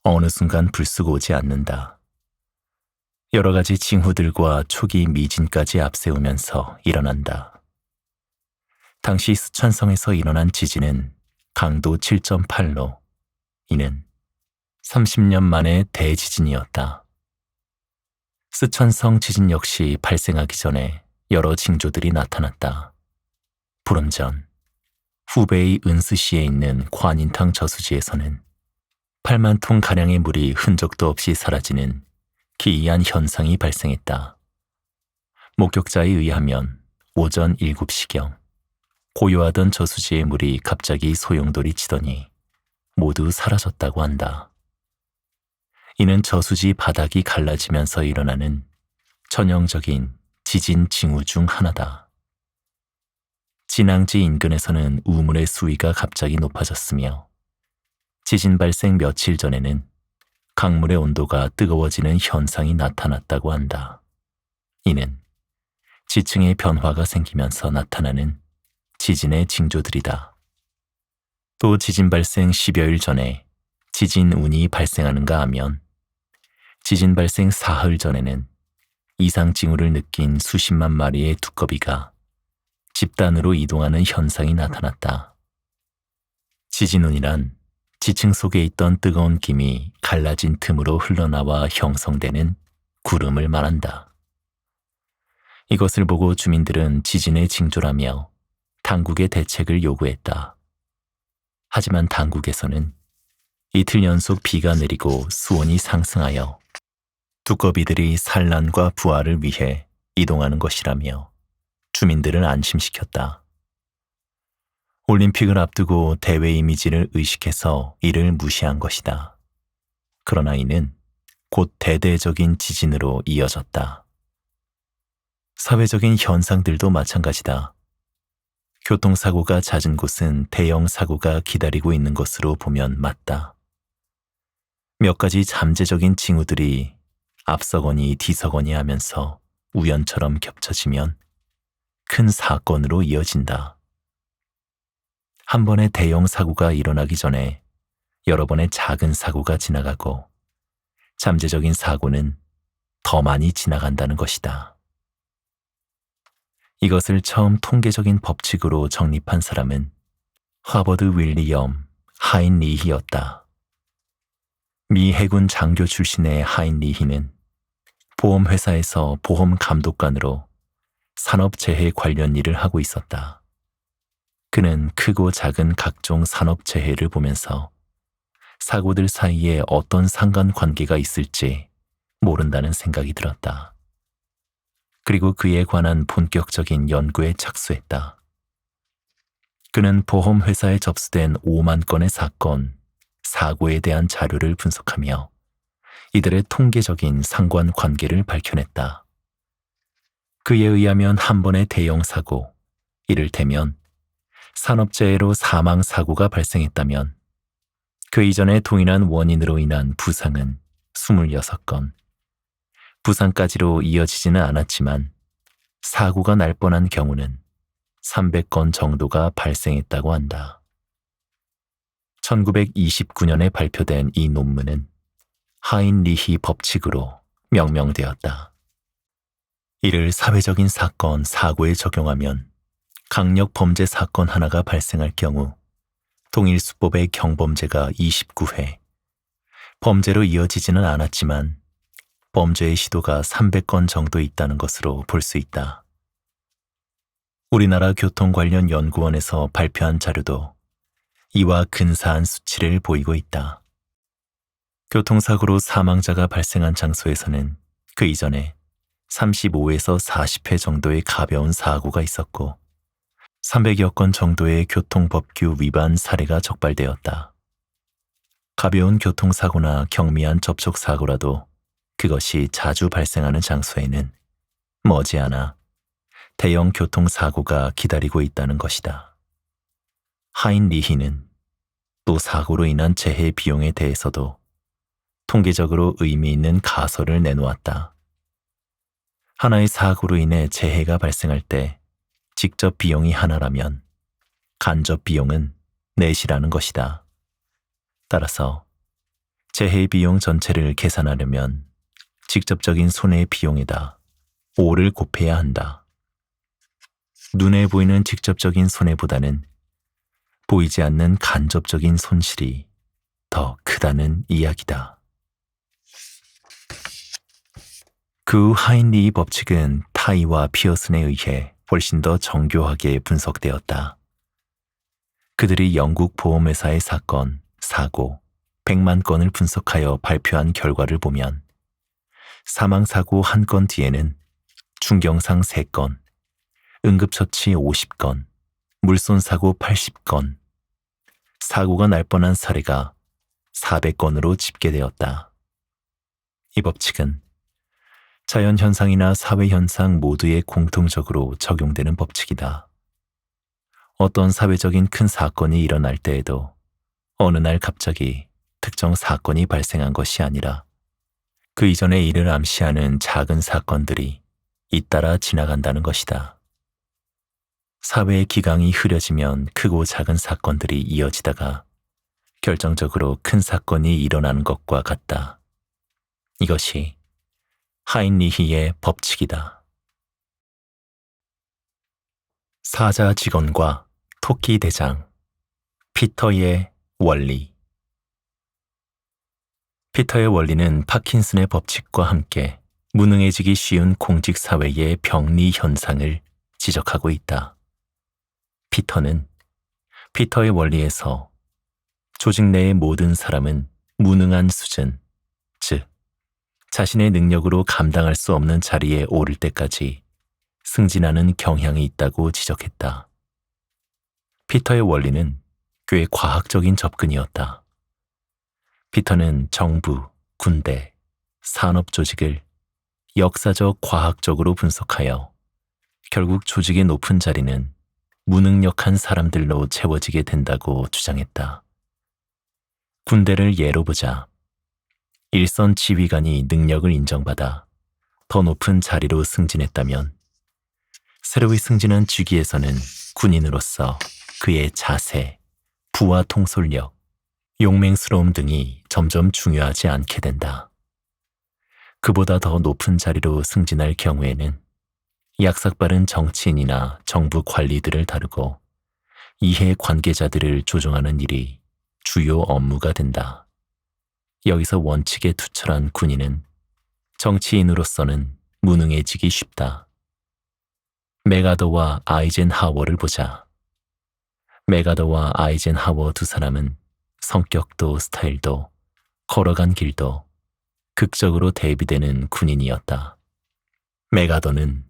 어느 순간 불쑥 오지 않는다. 여러 가지 징후들과 초기 미진까지 앞세우면서 일어난다. 당시 스촨성에서 일어난 지진은 강도 7.8로 이는 30년 만의 대지진이었다. 스촨성 지진 역시 발생하기 전에 여러 징조들이 나타났다. 보름 전 후베이 은스시에 있는 관인탕 저수지에서는 8만 톤 가량의 물이 흔적도 없이 사라지는 기이한 현상이 발생했다. 목격자에 의하면 오전 7시경 고요하던 저수지의 물이 갑자기 소용돌이 치더니 모두 사라졌다고 한다. 이는 저수지 바닥이 갈라지면서 일어나는 전형적인 지진 징후 중 하나다. 진앙지 인근에서는 우물의 수위가 갑자기 높아졌으며 지진 발생 며칠 전에는 강물의 온도가 뜨거워지는 현상이 나타났다고 한다. 이는 지층의 변화가 생기면서 나타나는 지진의 징조들이다. 또 지진 발생 10여일 전에 지진운이 발생하는가 하면 지진 발생 사흘 전에는 이상 징후를 느낀 수십만 마리의 두꺼비가 집단으로 이동하는 현상이 나타났다. 지진운이란 지층 속에 있던 뜨거운 김이 갈라진 틈으로 흘러나와 형성되는 구름을 말한다. 이것을 보고 주민들은 지진의 징조라며 당국의 대책을 요구했다. 하지만 당국에서는 이틀 연속 비가 내리고 수온이 상승하여 두꺼비들이 산란과 부화를 위해 이동하는 것이라며 주민들을 안심시켰다. 올림픽을 앞두고 대회 이미지를 의식해서 이를 무시한 것이다. 그러나 이는 곧 대대적인 지진으로 이어졌다. 사회적인 현상들도 마찬가지다. 교통사고가 잦은 곳은 대형 사고가 기다리고 있는 것으로 보면 맞다. 몇 가지 잠재적인 징후들이 앞서거니 뒤서거니 하면서 우연처럼 겹쳐지면 큰 사건으로 이어진다. 한 번의 대형 사고가 일어나기 전에 여러 번의 작은 사고가 지나가고 잠재적인 사고는 더 많이 지나간다는 것이다. 이것을 처음 통계적인 법칙으로 정립한 사람은 하버드 윌리엄 하인리히였다. 미 해군 장교 출신의 하인리히는 보험회사에서 보험 감독관으로 산업재해 관련 일을 하고 있었다. 그는 크고 작은 각종 산업재해를 보면서 사고들 사이에 어떤 상관관계가 있을지 모른다는 생각이 들었다. 그리고 그에 관한 본격적인 연구에 착수했다. 그는 보험회사에 접수된 5만 건의 사건, 사고에 대한 자료를 분석하며 이들의 통계적인 상관관계를 밝혀냈다. 그에 의하면 한 번의 대형 사고, 이를테면 산업재해로 사망사고가 발생했다면 그 이전에 동일한 원인으로 인한 부상은 26건, 부상까지로 이어지지는 않았지만 사고가 날 뻔한 경우는 300건 정도가 발생했다고 한다. 1929년에 발표된 이 논문은 하인리히 법칙으로 명명되었다. 이를 사회적인 사건, 사고에 적용하면 강력 범죄 사건 하나가 발생할 경우 동일 수법의 경범죄가 29회, 범죄로 이어지지는 않았지만 범죄의 시도가 300건 정도 있다는 것으로 볼 수 있다. 우리나라 교통관련연구원에서 발표한 자료도 이와 근사한 수치를 보이고 있다. 교통사고로 사망자가 발생한 장소에서는 그 이전에 35에서 40회 정도의 가벼운 사고가 있었고 300여 건 정도의 교통법규 위반 사례가 적발되었다. 가벼운 교통사고나 경미한 접촉사고라도 그것이 자주 발생하는 장소에는 머지않아 대형 교통사고가 기다리고 있다는 것이다. 하인리히는 또 사고로 인한 재해 비용에 대해서도 통계적으로 의미 있는 가설을 내놓았다. 하나의 사고로 인해 재해가 발생할 때 직접 비용이 하나라면 간접 비용은 넷이라는 것이다. 따라서 재해 비용 전체를 계산하려면 직접적인 손해 비용에다 5를 곱해야 한다. 눈에 보이는 직접적인 손해보다는 보이지 않는 간접적인 손실이 더 크다는 이야기다. 그 후 하인리히 법칙은 타이와 피어슨에 의해 훨씬 더 정교하게 분석되었다. 그들이 영국 보험회사의 사건, 사고 100만 건을 분석하여 발표한 결과를 보면 사망사고 1건 뒤에는 중경상 3건, 응급처치 50건, 물손사고 80건, 사고가 날 뻔한 사례가 400건으로 집계되었다. 이 법칙은 자연현상이나 사회현상 모두에 공통적으로 적용되는 법칙이다. 어떤 사회적인 큰 사건이 일어날 때에도 어느 날 갑자기 특정 사건이 발생한 것이 아니라 그 이전의 일을 암시하는 작은 사건들이 잇따라 지나간다는 것이다. 사회의 기강이 흐려지면 크고 작은 사건들이 이어지다가 결정적으로 큰 사건이 일어나는 것과 같다. 이것이 하인리히의 법칙이다. 사자 직원과 토끼 대장, 피터의 원리. 피터의 원리는 파킨슨의 법칙과 함께 무능해지기 쉬운 공직사회의 병리 현상을 지적하고 있다. 피터는 피터의 원리에서 조직 내의 모든 사람은 무능한 수준, 즉 자신의 능력으로 감당할 수 없는 자리에 오를 때까지 승진하는 경향이 있다고 지적했다. 피터의 원리는 꽤 과학적인 접근이었다. 피터는 정부, 군대, 산업 조직을 역사적 과학적으로 분석하여 결국 조직의 높은 자리는 무능력한 사람들로 채워지게 된다고 주장했다. 군대를 예로 보자. 일선 지휘관이 능력을 인정받아 더 높은 자리로 승진했다면 새로이 승진한 직위에서는 군인으로서 그의 자세, 부하 통솔력, 용맹스러움 등이 점점 중요하지 않게 된다. 그보다 더 높은 자리로 승진할 경우에는 약삭빠른 정치인이나 정부 관리들을 다루고 이해 관계자들을 조종하는 일이 주요 업무가 된다. 여기서 원칙에 투철한 군인은 정치인으로서는 무능해지기 쉽다. 메가더와 아이젠하워를 보자. 메가더와 아이젠하워 두 사람은 성격도 스타일도 걸어간 길도 극적으로 대비되는 군인이었다. 메가더는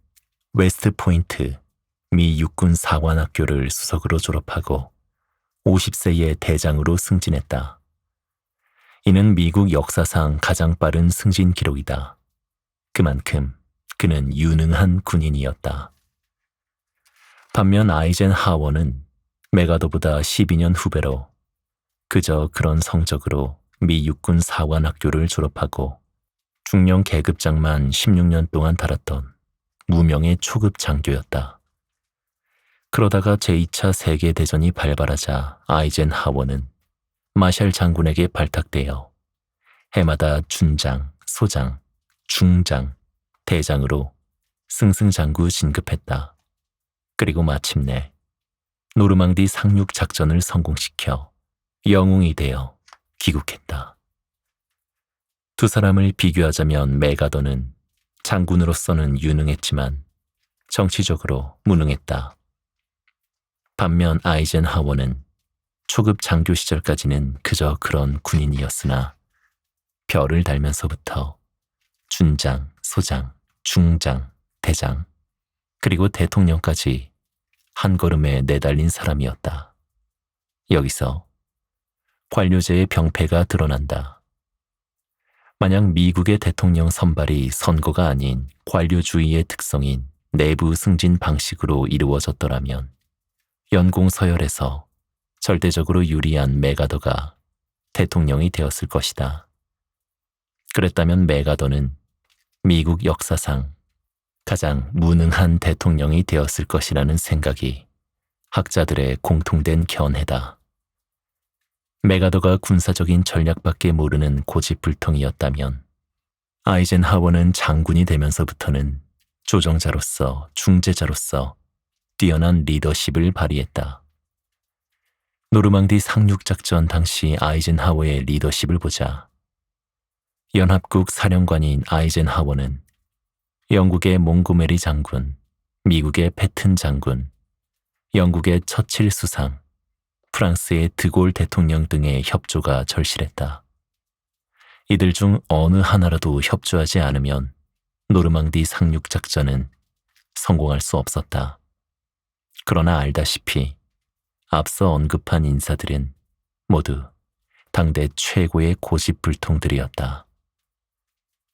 웨스트포인트 미 육군 사관학교를 수석으로 졸업하고 50세의 대장으로 승진했다. 이는 미국 역사상 가장 빠른 승진 기록이다. 그만큼 그는 유능한 군인이었다. 반면 아이젠하워는 메가더보다 12년 후배로 그저 그런 성적으로 미 육군 사관학교를 졸업하고 중령 계급장만 16년 동안 달았던 무명의 초급 장교였다. 그러다가 제2차 세계대전이 발발하자 아이젠하워는 마샬 장군에게 발탁되어 해마다 준장, 소장, 중장, 대장으로 승승장구 진급했다. 그리고 마침내 노르망디 상륙 작전을 성공시켜 영웅이 되어 귀국했다. 두 사람을 비교하자면 메가더는 장군으로서는 유능했지만 정치적으로 무능했다. 반면 아이젠하워는 초급 장교 시절까지는 그저 그런 군인이었으나 별을 달면서부터 준장, 소장, 중장, 대장, 그리고 대통령까지 한 걸음에 내달린 사람이었다. 여기서 관료제의 병폐가 드러난다. 만약 미국의 대통령 선발이 선거가 아닌 관료주의의 특성인 내부 승진 방식으로 이루어졌더라면 연공 서열에서 절대적으로 유리한 메가더가 대통령이 되었을 것이다. 그랬다면 메가더는 미국 역사상 가장 무능한 대통령이 되었을 것이라는 생각이 학자들의 공통된 견해다. 메가더가 군사적인 전략밖에 모르는 고집불통이었다면 아이젠하워는 장군이 되면서부터는 조정자로서 중재자로서 뛰어난 리더십을 발휘했다. 노르망디 상륙작전 당시 아이젠하워의 리더십을 보자. 연합국 사령관인 아이젠하워는 영국의 몽고메리 장군, 미국의 패튼 장군, 영국의 처칠 수상, 프랑스의 드골 대통령 등의 협조가 절실했다. 이들 중 어느 하나라도 협조하지 않으면 노르망디 상륙작전은 성공할 수 없었다. 그러나 알다시피 앞서 언급한 인사들은 모두 당대 최고의 고집불통들이었다.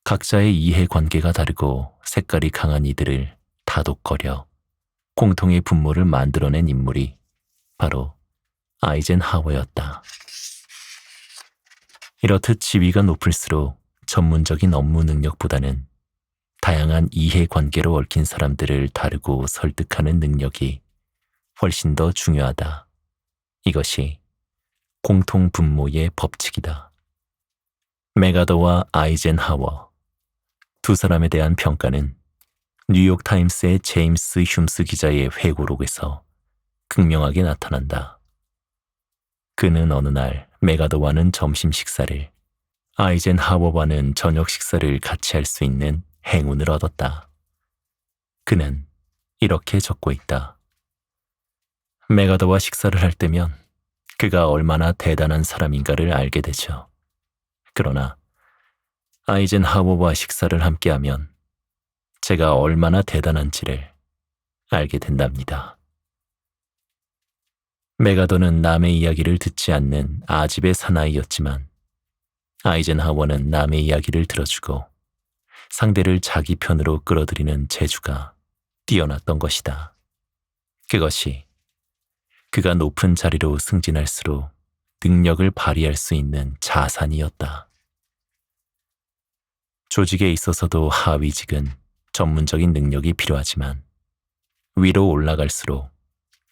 각자의 이해관계가 다르고 색깔이 강한 이들을 다독거려 공통의 분모를 만들어낸 인물이 바로 아이젠하워였다. 이렇듯 지위가 높을수록 전문적인 업무 능력보다는 다양한 이해관계로 얽힌 사람들을 다루고 설득하는 능력이 훨씬 더 중요하다. 이것이 공통분모의 법칙이다. 메가더와 아이젠하워, 두 사람에 대한 평가는 뉴욕타임스의 제임스 흉스 기자의 회고록에서 극명하게 나타난다. 그는 어느 날 메가더와는 점심 식사를, 아이젠하워와는 저녁 식사를 같이 할 수 있는 행운을 얻었다. 그는 이렇게 적고 있다. 메가더와 식사를 할 때면 그가 얼마나 대단한 사람인가를 알게 되죠. 그러나 아이젠하워와 식사를 함께하면 제가 얼마나 대단한지를 알게 된답니다. 메가더는 남의 이야기를 듣지 않는 아집의 사나이였지만 아이젠하워는 남의 이야기를 들어주고 상대를 자기 편으로 끌어들이는 재주가 뛰어났던 것이다. 그것이 그가 높은 자리로 승진할수록 능력을 발휘할 수 있는 자산이었다. 조직에 있어서도 하위직은 전문적인 능력이 필요하지만 위로 올라갈수록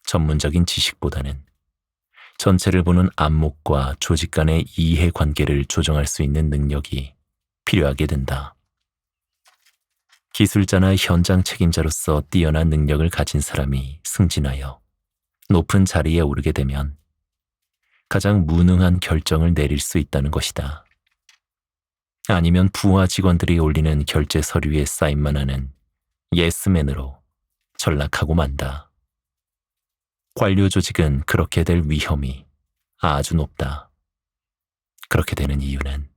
전문적인 지식보다는 전체를 보는 안목과 조직 간의 이해관계를 조정할 수 있는 능력이 필요하게 된다. 기술자나 현장 책임자로서 뛰어난 능력을 가진 사람이 승진하여 높은 자리에 오르게 되면 가장 무능한 결정을 내릴 수 있다는 것이다. 아니면 부하 직원들이 올리는 결제 서류에 사인만 하는 예스맨으로 전락하고 만다. 관료 조직은 그렇게 될 위험이 아주 높다. 그렇게 되는 이유는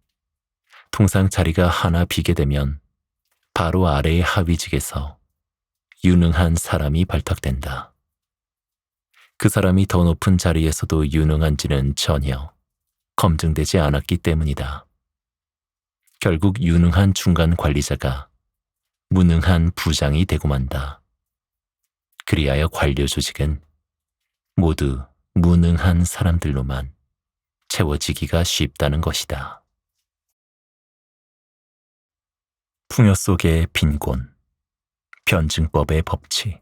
통상 자리가 하나 비게 되면 바로 아래의 하위직에서 유능한 사람이 발탁된다. 그 사람이 더 높은 자리에서도 유능한지는 전혀 검증되지 않았기 때문이다. 결국 유능한 중간 관리자가 무능한 부장이 되고 만다. 그리하여 관료 조직은 모두 무능한 사람들로만 채워지기가 쉽다는 것이다. 풍요 속의 빈곤, 변증법의 법칙.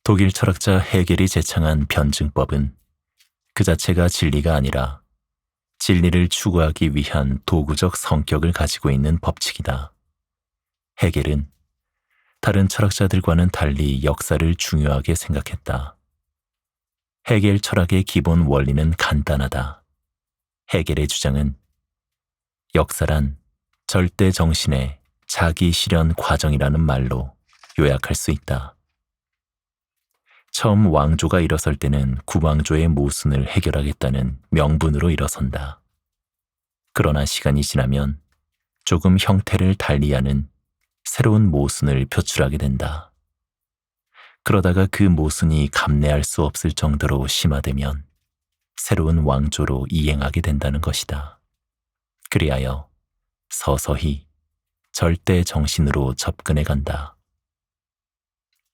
독일 철학자 헤겔이 제창한 변증법은 그 자체가 진리가 아니라 진리를 추구하기 위한 도구적 성격을 가지고 있는 법칙이다. 헤겔은 다른 철학자들과는 달리 역사를 중요하게 생각했다. 헤겔 철학의 기본 원리는 간단하다. 헤겔의 주장은 역사란 절대 정신의 자기 실현 과정이라는 말로 요약할 수 있다. 처음 왕조가 일어설 때는 구왕조의 모순을 해결하겠다는 명분으로 일어선다. 그러나 시간이 지나면 조금 형태를 달리하는 새로운 모순을 표출하게 된다. 그러다가 그 모순이 감내할 수 없을 정도로 심화되면 새로운 왕조로 이행하게 된다는 것이다. 그리하여 서서히 절대 정신으로 접근해 간다.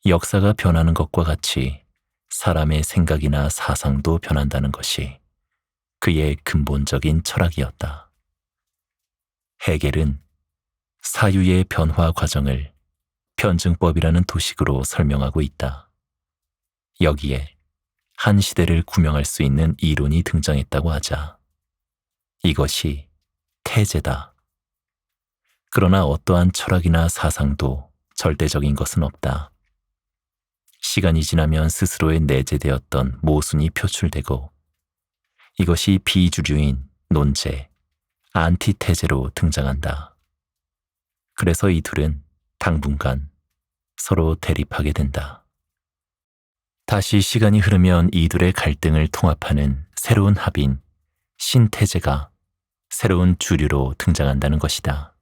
역사가 변하는 것과 같이 사람의 생각이나 사상도 변한다는 것이 그의 근본적인 철학이었다. 헤겔은 사유의 변화 과정을 변증법이라는 도식으로 설명하고 있다. 여기에 한 시대를 구명할 수 있는 이론이 등장했다고 하자. 이것이 태제다. 그러나 어떠한 철학이나 사상도 절대적인 것은 없다. 시간이 지나면 스스로에 내재되었던 모순이 표출되고 이것이 비주류인 논제, 안티테제로 등장한다. 그래서 이 둘은 당분간 서로 대립하게 된다. 다시 시간이 흐르면 이 둘의 갈등을 통합하는 새로운 합인, 신태제가 새로운 주류로 등장한다는 것이다.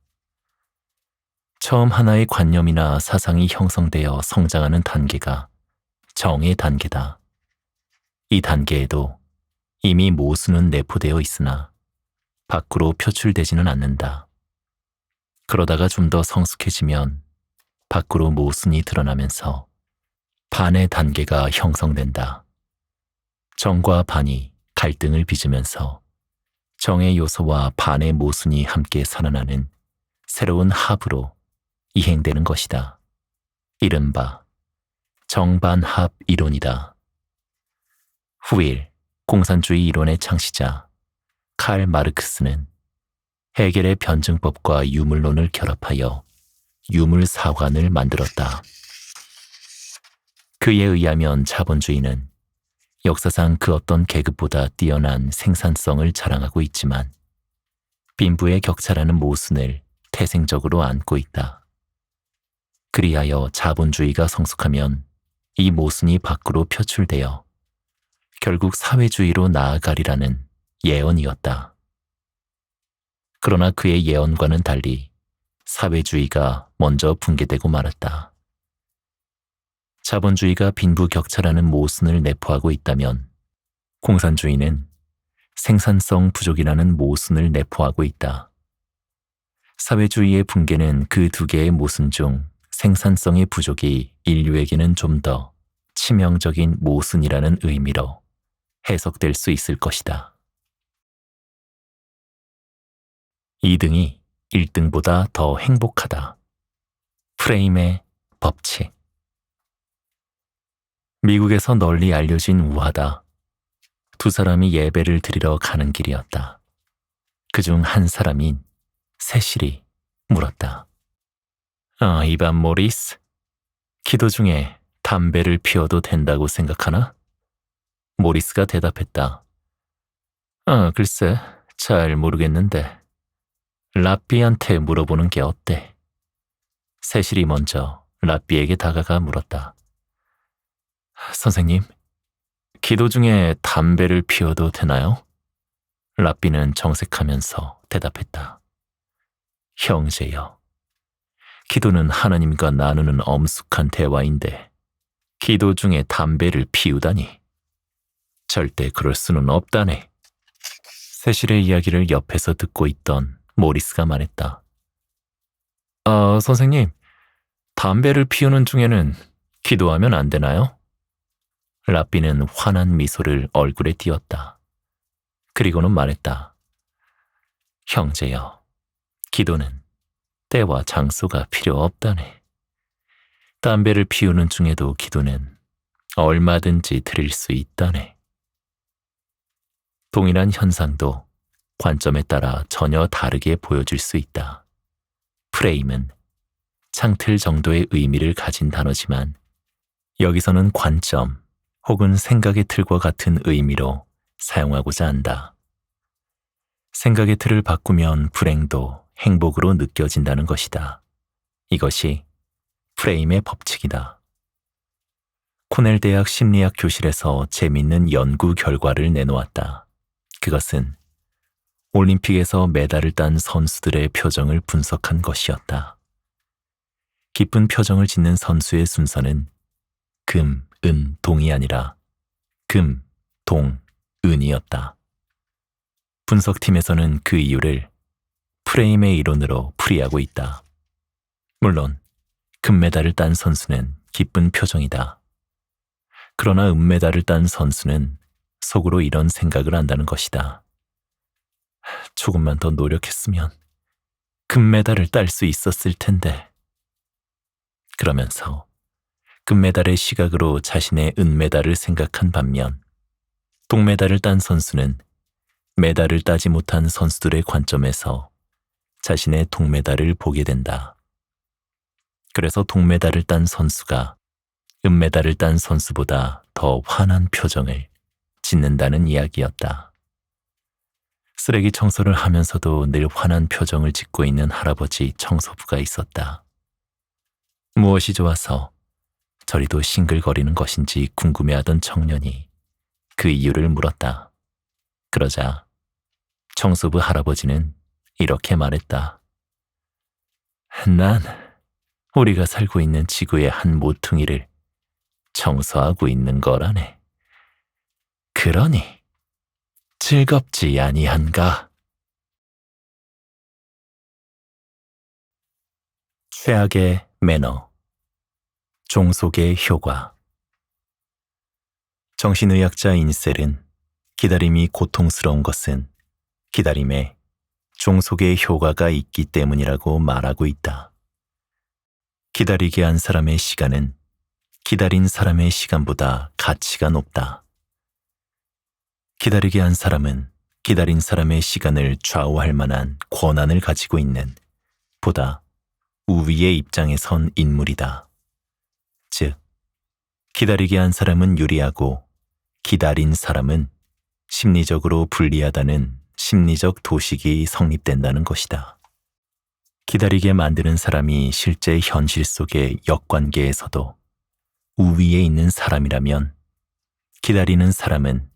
처음 하나의 관념이나 사상이 형성되어 성장하는 단계가 정의 단계다. 이 단계에도 이미 모순은 내포되어 있으나 밖으로 표출되지는 않는다. 그러다가 좀 더 성숙해지면 밖으로 모순이 드러나면서 반의 단계가 형성된다. 정과 반이 갈등을 빚으면서 정의 요소와 반의 모순이 함께 살아나는 새로운 합으로 이행되는 것이다. 이른바 정반합 이론이다. 후일 공산주의 이론의 창시자 칼 마르크스는 헤겔의 변증법과 유물론을 결합하여 유물사관을 만들었다. 그에 의하면 자본주의는 역사상 그 어떤 계급보다 뛰어난 생산성을 자랑하고 있지만 빈부의 격차라는 모순을 태생적으로 안고 있다. 그리하여 자본주의가 성숙하면 이 모순이 밖으로 표출되어 결국 사회주의로 나아가리라는 예언이었다. 그러나 그의 예언과는 달리 사회주의가 먼저 붕괴되고 말았다. 자본주의가 빈부격차라는 모순을 내포하고 있다면 공산주의는 생산성 부족이라는 모순을 내포하고 있다. 사회주의의 붕괴는 그 두 개의 모순 중 생산성의 부족이 인류에게는 좀 더 치명적인 모순이라는 의미로 해석될 수 있을 것이다. 2등이 1등보다 더 행복하다. 프레임의 법칙. 미국에서 널리 알려진 우화다. 두 사람이 예배를 드리러 가는 길이었다. 그중 한 사람인 세실이 물었다. 이반 모리스, 기도 중에 담배를 피워도 된다고 생각하나? 모리스가 대답했다. 글쎄, 잘 모르겠는데. 라삐한테 물어보는 게 어때? 세실이 먼저 라삐에게 다가가 물었다. 선생님, 기도 중에 담배를 피워도 되나요? 라삐는 정색하면서 대답했다. 형제여, 기도는 하나님과 나누는 엄숙한 대화인데 기도 중에 담배를 피우다니. 절대 그럴 수는 없다네. 세실의 이야기를 옆에서 듣고 있던 모리스가 말했다. 선생님, 담배를 피우는 중에는 기도하면 안 되나요? 라삐는 환한 미소를 얼굴에 띄웠다. 그리고는 말했다. 형제여, 기도는 때와 장소가 필요 없다네. 담배를 피우는 중에도 기도는 얼마든지 드릴 수 있다네. 동일한 현상도 관점에 따라 전혀 다르게 보여질 수 있다. 프레임은 창틀 정도의 의미를 가진 단어지만 여기서는 관점 혹은 생각의 틀과 같은 의미로 사용하고자 한다. 생각의 틀을 바꾸면 불행도 행복으로 느껴진다는 것이다. 이것이 프레임의 법칙이다. 코넬 대학 심리학 교실에서 재밌는 연구 결과를 내놓았다. 그것은 올림픽에서 메달을 딴 선수들의 표정을 분석한 것이었다. 기쁜 표정을 짓는 선수의 순서는 금, 은, 동이 아니라 금, 동, 은이었다. 분석팀에서는 그 이유를 프레임의 이론으로 풀이하고 있다. 물론 금메달을 딴 선수는 기쁜 표정이다. 그러나 은메달을 딴 선수는 속으로 이런 생각을 한다는 것이다. 조금만 더 노력했으면 금메달을 딸 수 있었을 텐데. 그러면서 금메달의 시각으로 자신의 은메달을 생각한 반면 동메달을 딴 선수는 메달을 따지 못한 선수들의 관점에서 자신의 동메달을 보게 된다. 그래서 동메달을 딴 선수가 은메달을 딴 선수보다 더 환한 표정을 짓는다는 이야기였다. 쓰레기 청소를 하면서도 늘 환한 표정을 짓고 있는 할아버지 청소부가 있었다. 무엇이 좋아서 저리도 싱글거리는 것인지 궁금해하던 청년이 그 이유를 물었다. 그러자 청소부 할아버지는 이렇게 말했다. 난 우리가 살고 있는 지구의 한 모퉁이를 청소하고 있는 거라네. 그러니 즐겁지 아니한가? 최악의 매너, 종속의 효과. 정신의학자 인셀은 기다림이 고통스러운 것은 기다림에 종속의 효과가 있기 때문이라고 말하고 있다. 기다리게 한 사람의 시간은 기다린 사람의 시간보다 가치가 높다. 기다리게 한 사람은 기다린 사람의 시간을 좌우할 만한 권한을 가지고 있는 보다 우위의 입장에 선 인물이다. 즉, 기다리게 한 사람은 유리하고 기다린 사람은 심리적으로 불리하다는 심리적 도식이 성립된다는 것이다. 기다리게 만드는 사람이 실제 현실 속의 역관계에서도 우위에 있는 사람이라면 기다리는 사람은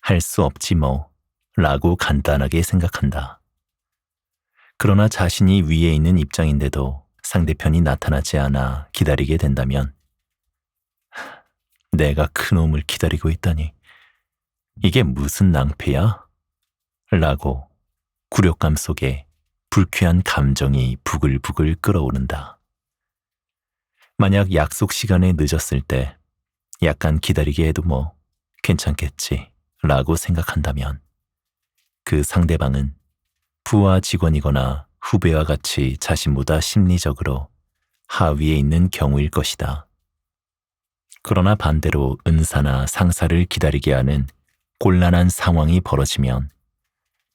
할 수 없지 뭐 라고 간단하게 생각한다. 그러나 자신이 위에 있는 입장인데도 상대편이 나타나지 않아 기다리게 된다면 내가 그놈을 기다리고 있다니 이게 무슨 낭패야? 라고 굴욕감 속에 불쾌한 감정이 부글부글 끓어오른다. 만약 약속 시간에 늦었을 때 약간 기다리게 해도 뭐 괜찮겠지 라고 생각한다면 그 상대방은 부하 직원이거나 후배와 같이 자신보다 심리적으로 하위에 있는 경우일 것이다. 그러나 반대로 은사나 상사를 기다리게 하는 곤란한 상황이 벌어지면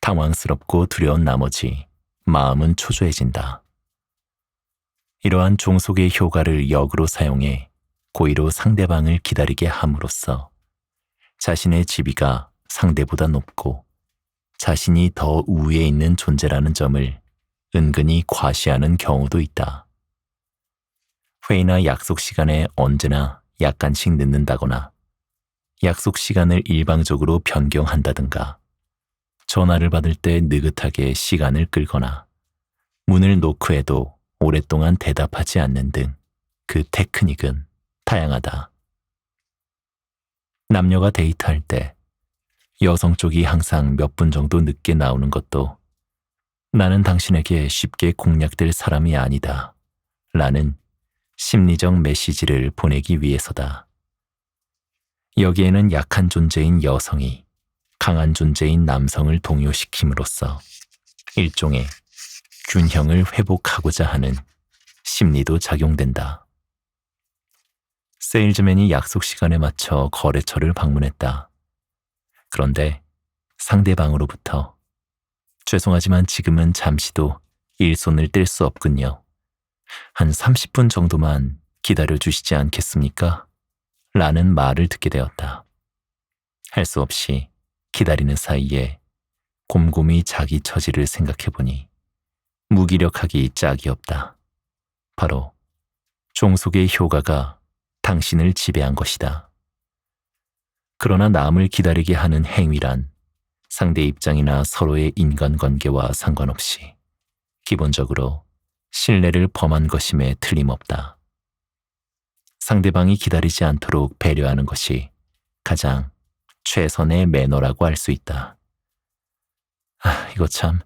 당황스럽고 두려운 나머지 마음은 초조해진다. 이러한 종속의 효과를 역으로 사용해 고의로 상대방을 기다리게 함으로써 자신의 지위가 상대보다 높고 자신이 더 우위에 있는 존재라는 점을 은근히 과시하는 경우도 있다. 회의나 약속 시간에 언제나 약간씩 늦는다거나 약속 시간을 일방적으로 변경한다든가 전화를 받을 때 느긋하게 시간을 끌거나 문을 노크해도 오랫동안 대답하지 않는 등 그 테크닉은 다양하다. 남녀가 데이트할 때 여성 쪽이 항상 몇 분 정도 늦게 나오는 것도 나는 당신에게 쉽게 공략될 사람이 아니다 라는 심리적 메시지를 보내기 위해서다. 여기에는 약한 존재인 여성이 강한 존재인 남성을 동요시킴으로써 일종의 균형을 회복하고자 하는 심리도 작용된다. 세일즈맨이 약속 시간에 맞춰 거래처를 방문했다. 그런데 상대방으로부터 죄송하지만 지금은 잠시도 일손을 뗄 수 없군요. 한 30분 정도만 기다려주시지 않겠습니까? 라는 말을 듣게 되었다. 할 수 없이 기다리는 사이에 곰곰이 자기 처지를 생각해보니 무기력하기 짝이 없다. 바로 종속의 효과가 당신을 지배한 것이다. 그러나 남을 기다리게 하는 행위란 상대 입장이나 서로의 인간관계와 상관없이 기본적으로 신뢰를 범한 것임에 틀림없다. 상대방이 기다리지 않도록 배려하는 것이 가장 최선의 매너라고 할 수 있다. 이거 참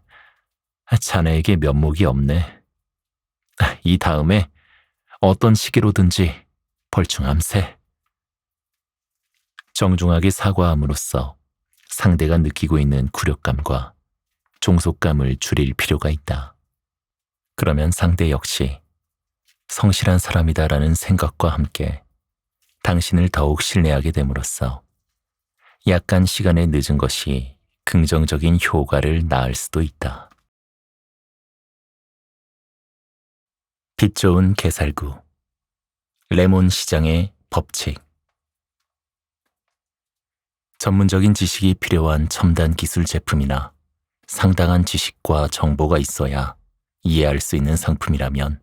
자네에게 면목이 없네. 이 다음에 어떤 시기로든지 벌충함세. 정중하게 사과함으로써 상대가 느끼고 있는 굴욕감과 종속감을 줄일 필요가 있다. 그러면 상대 역시 성실한 사람이다라는 생각과 함께 당신을 더욱 신뢰하게 됨으로써 약간 시간에 늦은 것이 긍정적인 효과를 낳을 수도 있다. 빛 좋은 게살구 레몬 시장의 법칙. 전문적인 지식이 필요한 첨단 기술 제품이나 상당한 지식과 정보가 있어야 이해할 수 있는 상품이라면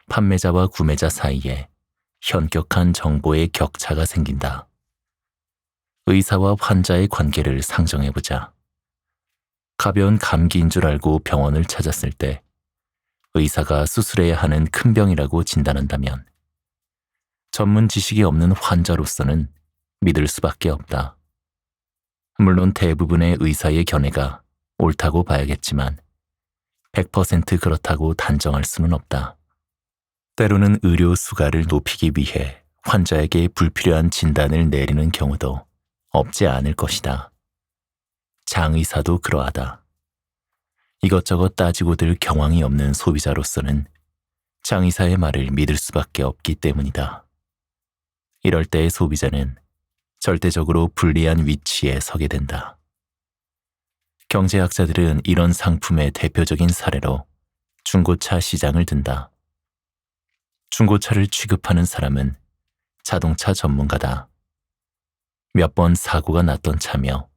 판매자와 구매자 사이에 현격한 정보의 격차가 생긴다. 의사와 환자의 관계를 상정해보자. 가벼운 감기인 줄 알고 병원을 찾았을 때 의사가 수술해야 하는 큰 병이라고 진단한다면 전문 지식이 없는 환자로서는 믿을 수밖에 없다. 물론 대부분의 의사의 견해가 옳다고 봐야겠지만 100% 그렇다고 단정할 수는 없다. 때로는 의료 수가를 높이기 위해 환자에게 불필요한 진단을 내리는 경우도 없지 않을 것이다. 장의사도 그러하다. 이것저것 따지고들 경황이 없는 소비자로서는 장의사의 말을 믿을 수밖에 없기 때문이다. 이럴 때의 소비자는 절대적으로 불리한 위치에 서게 된다. 경제학자들은 이런 상품의 대표적인 사례로 중고차 시장을 든다. 중고차를 취급하는 사람은 자동차 전문가다. 몇 번 사고가 났던 차며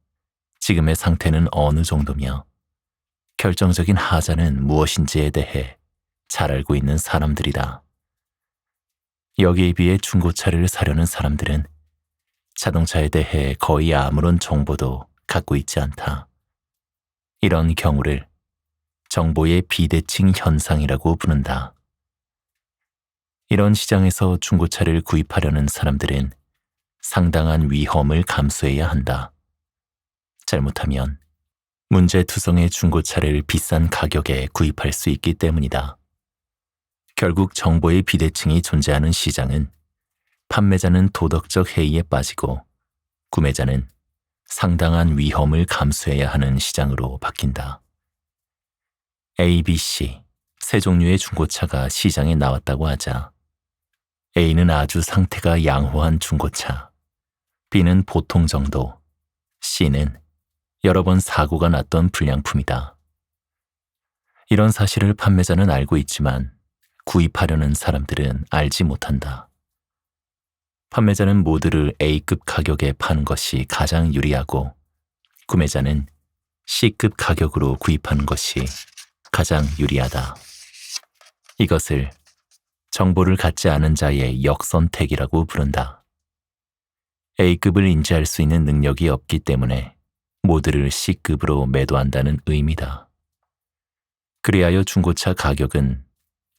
지금의 상태는 어느 정도며 결정적인 하자는 무엇인지에 대해 잘 알고 있는 사람들이다. 여기에 비해 중고차를 사려는 사람들은 자동차에 대해 거의 아무런 정보도 갖고 있지 않다. 이런 경우를 정보의 비대칭 현상이라고 부른다. 이런 시장에서 중고차를 구입하려는 사람들은 상당한 위험을 감수해야 한다. 잘못하면 문제투성의 중고차를 비싼 가격에 구입할 수 있기 때문이다. 결국 정보의 비대칭이 존재하는 시장은 판매자는 도덕적 해이에 빠지고 구매자는 상당한 위험을 감수해야 하는 시장으로 바뀐다. A, B, C 세 종류의 중고차가 시장에 나왔다고 하자 A는 아주 상태가 양호한 중고차, B는 보통 정도, C는 여러 번 사고가 났던 불량품이다. 이런 사실을 판매자는 알고 있지만 구입하려는 사람들은 알지 못한다. 판매자는 모두를 A급 가격에 파는 것이 가장 유리하고 구매자는 C급 가격으로 구입하는 것이 가장 유리하다. 이것을 정보를 갖지 않은 자의 역선택이라고 부른다. A급을 인지할 수 있는 능력이 없기 때문에 모두를 C급으로 매도한다는 의미다. 그리하여 중고차 가격은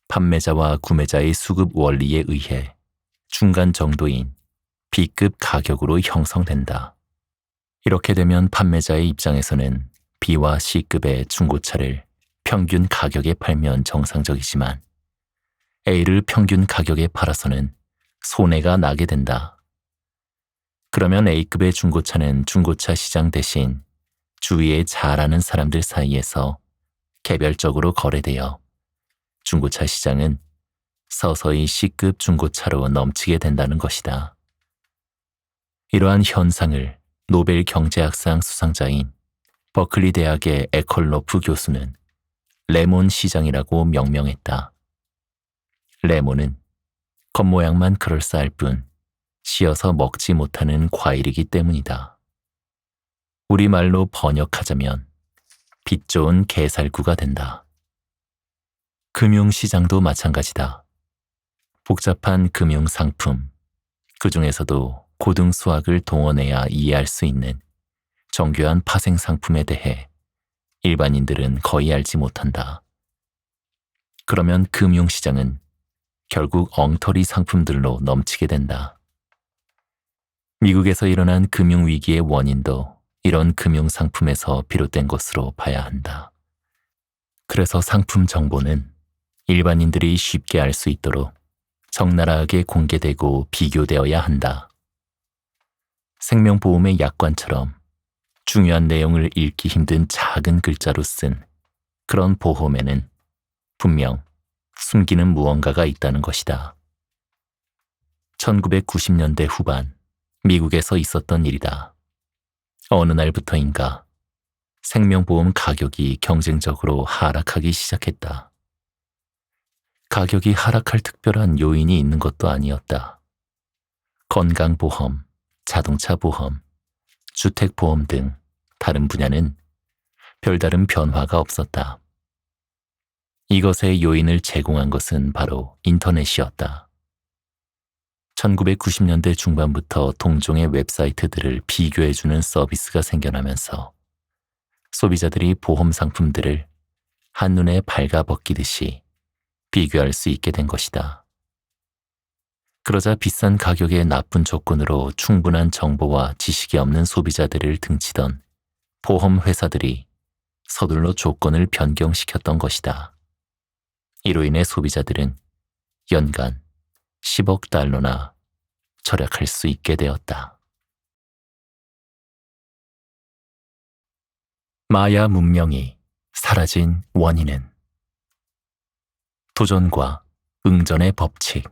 판매자와 구매자의 수급 원리에 의해 중간 정도인 B급 가격으로 형성된다. 이렇게 되면 판매자의 입장에서는 B와 C급의 중고차를 평균 가격에 팔면 정상적이지만 A를 평균 가격에 팔아서는 손해가 나게 된다. 그러면 A급의 중고차는 중고차 시장 대신 주위에 잘 아는 사람들 사이에서 개별적으로 거래되어 중고차 시장은 서서히 C급 중고차로 넘치게 된다는 것이다. 이러한 현상을 노벨 경제학상 수상자인 버클리 대학의 에컬로프 교수는 레몬 시장이라고 명명했다. 레몬은 겉모양만 그럴싸할 뿐 씌어서 먹지 못하는 과일이기 때문이다. 우리말로 번역하자면 빛 좋은 게살구가 된다. 금융시장도 마찬가지다. 복잡한 금융상품, 그 중에서도 고등수학을 동원해야 이해할 수 있는 정교한 파생상품에 대해 일반인들은 거의 알지 못한다. 그러면 금융시장은 결국 엉터리 상품들로 넘치게 된다. 미국에서 일어난 금융위기의 원인도 이런 금융상품에서 비롯된 것으로 봐야 한다. 그래서 상품 정보는 일반인들이 쉽게 알 수 있도록 적나라하게 공개되고 비교되어야 한다. 생명보험의 약관처럼 중요한 내용을 읽기 힘든 작은 글자로 쓴 그런 보험에는 분명 숨기는 무언가가 있다는 것이다. 1990년대 후반 미국에서 있었던 일이다. 어느 날부터인가 생명보험 가격이 경쟁적으로 하락하기 시작했다. 가격이 하락할 특별한 요인이 있는 것도 아니었다. 건강보험, 자동차보험, 주택보험 등 다른 분야는 별다른 변화가 없었다. 이것의 요인을 제공한 것은 바로 인터넷이었다. 1990년대 중반부터 동종의 웹사이트들을 비교해주는 서비스가 생겨나면서 소비자들이 보험 상품들을 한눈에 발가벗기듯이 비교할 수 있게 된 것이다. 그러자 비싼 가격의 나쁜 조건으로 충분한 정보와 지식이 없는 소비자들을 등치던 보험 회사들이 서둘러 조건을 변경시켰던 것이다. 이로 인해 소비자들은 연간 10억 달러나 절약할 수 있게 되었다. 마야 문명이 사라진 원인은 도전과 응전의 법칙.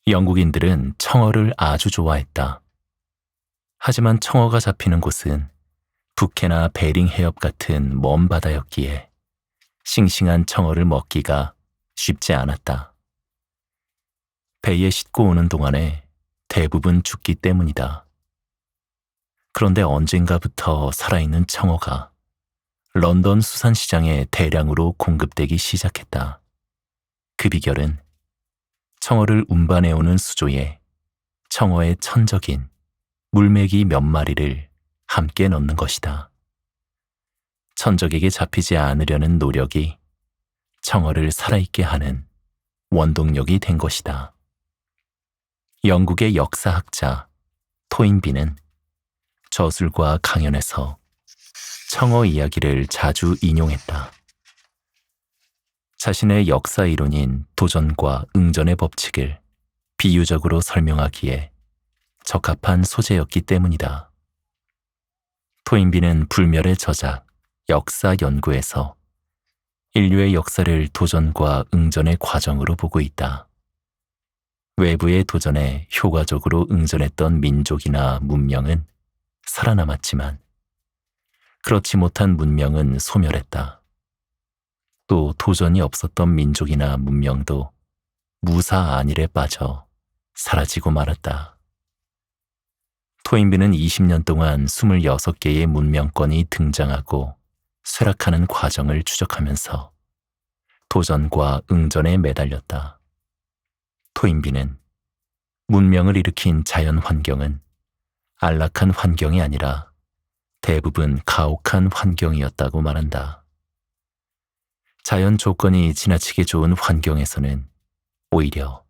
영국인들은 청어를 아주 좋아했다. 하지만 청어가 잡히는 곳은 북해나 베링 해협 같은 먼 바다였기에 싱싱한 청어를 먹기가 쉽지 않았다. 배에 싣고 오는 동안에 대부분 죽기 때문이다. 그런데 언젠가부터 살아있는 청어가 런던 수산시장에 대량으로 공급되기 시작했다. 그 비결은 청어를 운반해오는 수조에 청어의 천적인 물메기 몇 마리를 함께 넣는 것이다. 천적에게 잡히지 않으려는 노력이 청어를 살아있게 하는 원동력이 된 것이다. 영국의 역사학자 토인비는 저술과 강연에서 청어 이야기를 자주 인용했다. 자신의 역사 이론인 도전과 응전의 법칙을 비유적으로 설명하기에 적합한 소재였기 때문이다. 토인비는 불멸의 저작, 역사 연구에서 인류의 역사를 도전과 응전의 과정으로 보고 있다. 외부의 도전에 효과적으로 응전했던 민족이나 문명은 살아남았지만 그렇지 못한 문명은 소멸했다. 또 도전이 없었던 민족이나 문명도 무사 안일에 빠져 사라지고 말았다. 토인비는 20년 동안 26개의 문명권이 등장하고 쇠락하는 과정을 추적하면서 도전과 응전에 매달렸다. 토인비는 문명을 일으킨 자연 환경은 안락한 환경이 아니라 대부분 가혹한 환경이었다고 말한다. 자연 조건이 지나치게 좋은 환경에서는 오히려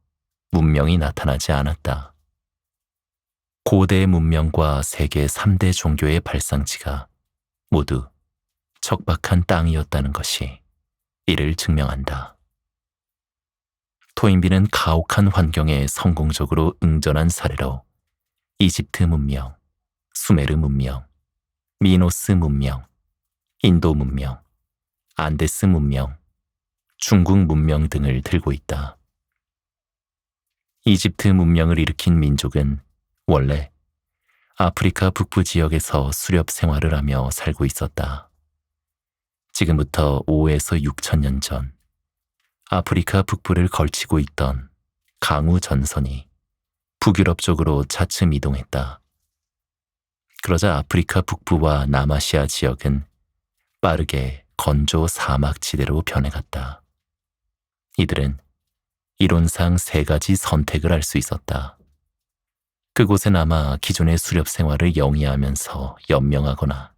문명이 나타나지 않았다. 고대 문명과 세계 3대 종교의 발상지가 모두 척박한 땅이었다는 것이 이를 증명한다. 토인비는 가혹한 환경에 성공적으로 응전한 사례로 이집트 문명, 수메르 문명, 미노스 문명, 인도 문명, 안데스 문명, 중국 문명 등을 들고 있다. 이집트 문명을 일으킨 민족은 원래 아프리카 북부 지역에서 수렵 생활을 하며 살고 있었다. 지금부터 5에서 6천 년 전 아프리카 북부를 걸치고 있던 강우 전선이 북유럽 쪽으로 차츰 이동했다. 그러자 아프리카 북부와 남아시아 지역은 빠르게 건조 사막지대로 변해갔다. 이들은 이론상 3가지 선택을 할 수 있었다. 그곳에 남아 기존의 수렵 생활을 영위하면서 연명하거나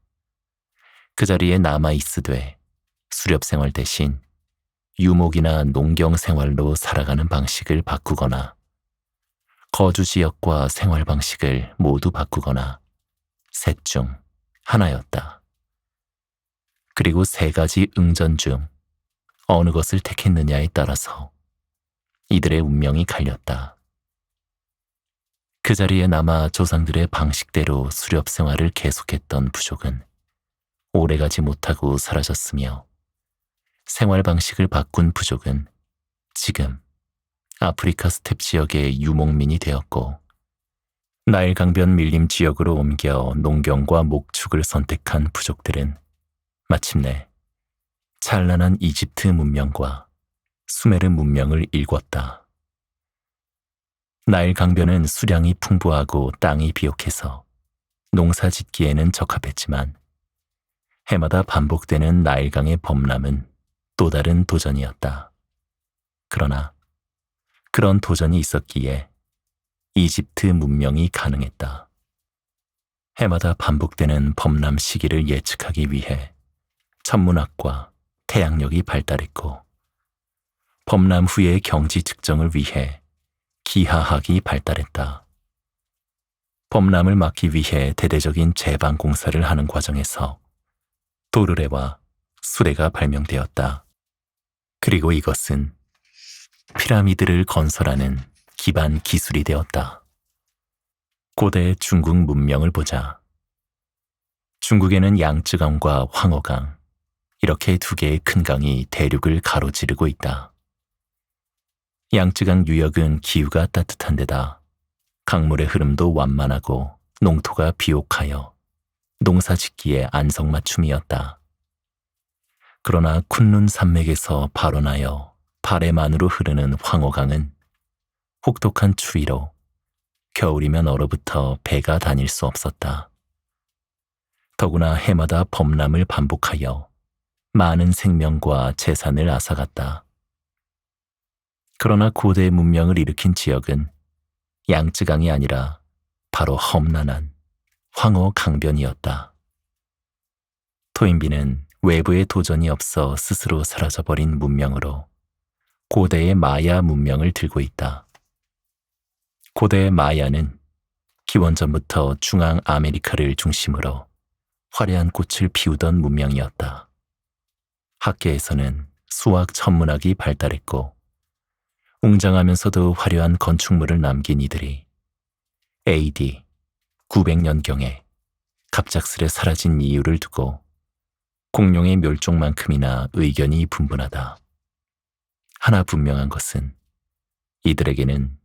그 자리에 남아 있으되 수렵 생활 대신 유목이나 농경 생활로 살아가는 방식을 바꾸거나 거주 지역과 생활 방식을 모두 바꾸거나 셋 중 하나였다. 그리고 3가지 응전 중 어느 것을 택했느냐에 따라서 이들의 운명이 갈렸다. 그 자리에 남아 조상들의 방식대로 수렵 생활을 계속했던 부족은 오래가지 못하고 사라졌으며 생활 방식을 바꾼 부족은 지금 아프리카 스텝 지역의 유목민이 되었고 나일 강변 밀림 지역으로 옮겨 농경과 목축을 선택한 부족들은 마침내 찬란한 이집트 문명과 수메르 문명을 일궜다. 나일 강변은 수량이 풍부하고 땅이 비옥해서 농사 짓기에는 적합했지만 해마다 반복되는 나일강의 범람은 또 다른 도전이었다. 그러나 그런 도전이 있었기에 이집트 문명이 가능했다. 해마다 반복되는 범람 시기를 예측하기 위해 천문학과 태양력이 발달했고 범람 후의 경지 측정을 위해 기하학이 발달했다. 범람을 막기 위해 대대적인 제방 공사를 하는 과정에서 도르래와 수레가 발명되었다. 그리고 이것은 피라미드를 건설하는 기반 기술이 되었다. 고대 중국 문명을 보자. 중국에는 양쯔강과 황허강, 이렇게 두 개의 큰 강이 대륙을 가로지르고 있다. 양쯔강 유역은 기후가 따뜻한 데다 강물의 흐름도 완만하고 농토가 비옥하여 농사 짓기에 안성맞춤이었다. 그러나 쿤룬 산맥에서 발원하여 발해만으로 흐르는 황허강은 혹독한 추위로 겨울이면 얼어붙어 배가 다닐 수 없었다. 더구나 해마다 범람을 반복하여 많은 생명과 재산을 앗아갔다. 그러나 고대 문명을 일으킨 지역은 양쯔강이 아니라 바로 험난한 황허 강변이었다. 토인비는 외부의 도전이 없어 스스로 사라져버린 문명으로 고대의 마야 문명을 들고 있다. 고대의 마야는 기원전부터 중앙 아메리카를 중심으로 화려한 꽃을 피우던 문명이었다. 학계에서는 수학 천문학이 발달했고 웅장하면서도 화려한 건축물을 남긴 이들이 AD 900년경에 갑작스레 사라진 이유를 두고 공룡의 멸종만큼이나 의견이 분분하다. 하나 분명한 것은 이들에게는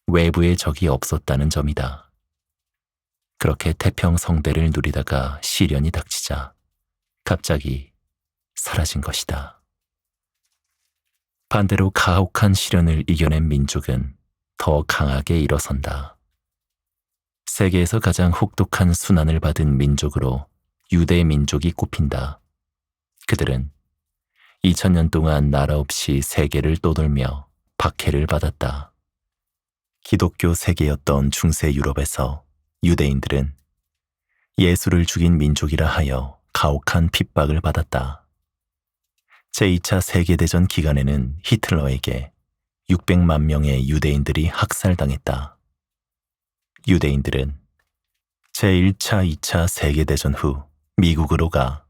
외부의 적이 없었다는 점이다. 그렇게 태평성대를 누리다가 시련이 닥치자 갑자기 사라진 것이다. 반대로 가혹한 시련을 이겨낸 민족은 더 강하게 일어선다. 세계에서 가장 혹독한 순환을 받은 민족으로 유대 민족이 꼽힌다. 그들은 2000년 동안 나라 없이 세계를 떠돌며 박해를 받았다. 기독교 세계였던 중세 유럽에서 유대인들은 예수를 죽인 민족이라 하여 가혹한 핍박을 받았다. 제2차 세계대전 기간에는 히틀러에게 600만 명의 유대인들이 학살당했다. 유대인들은 제1차, 2차 세계대전 후 미국으로 가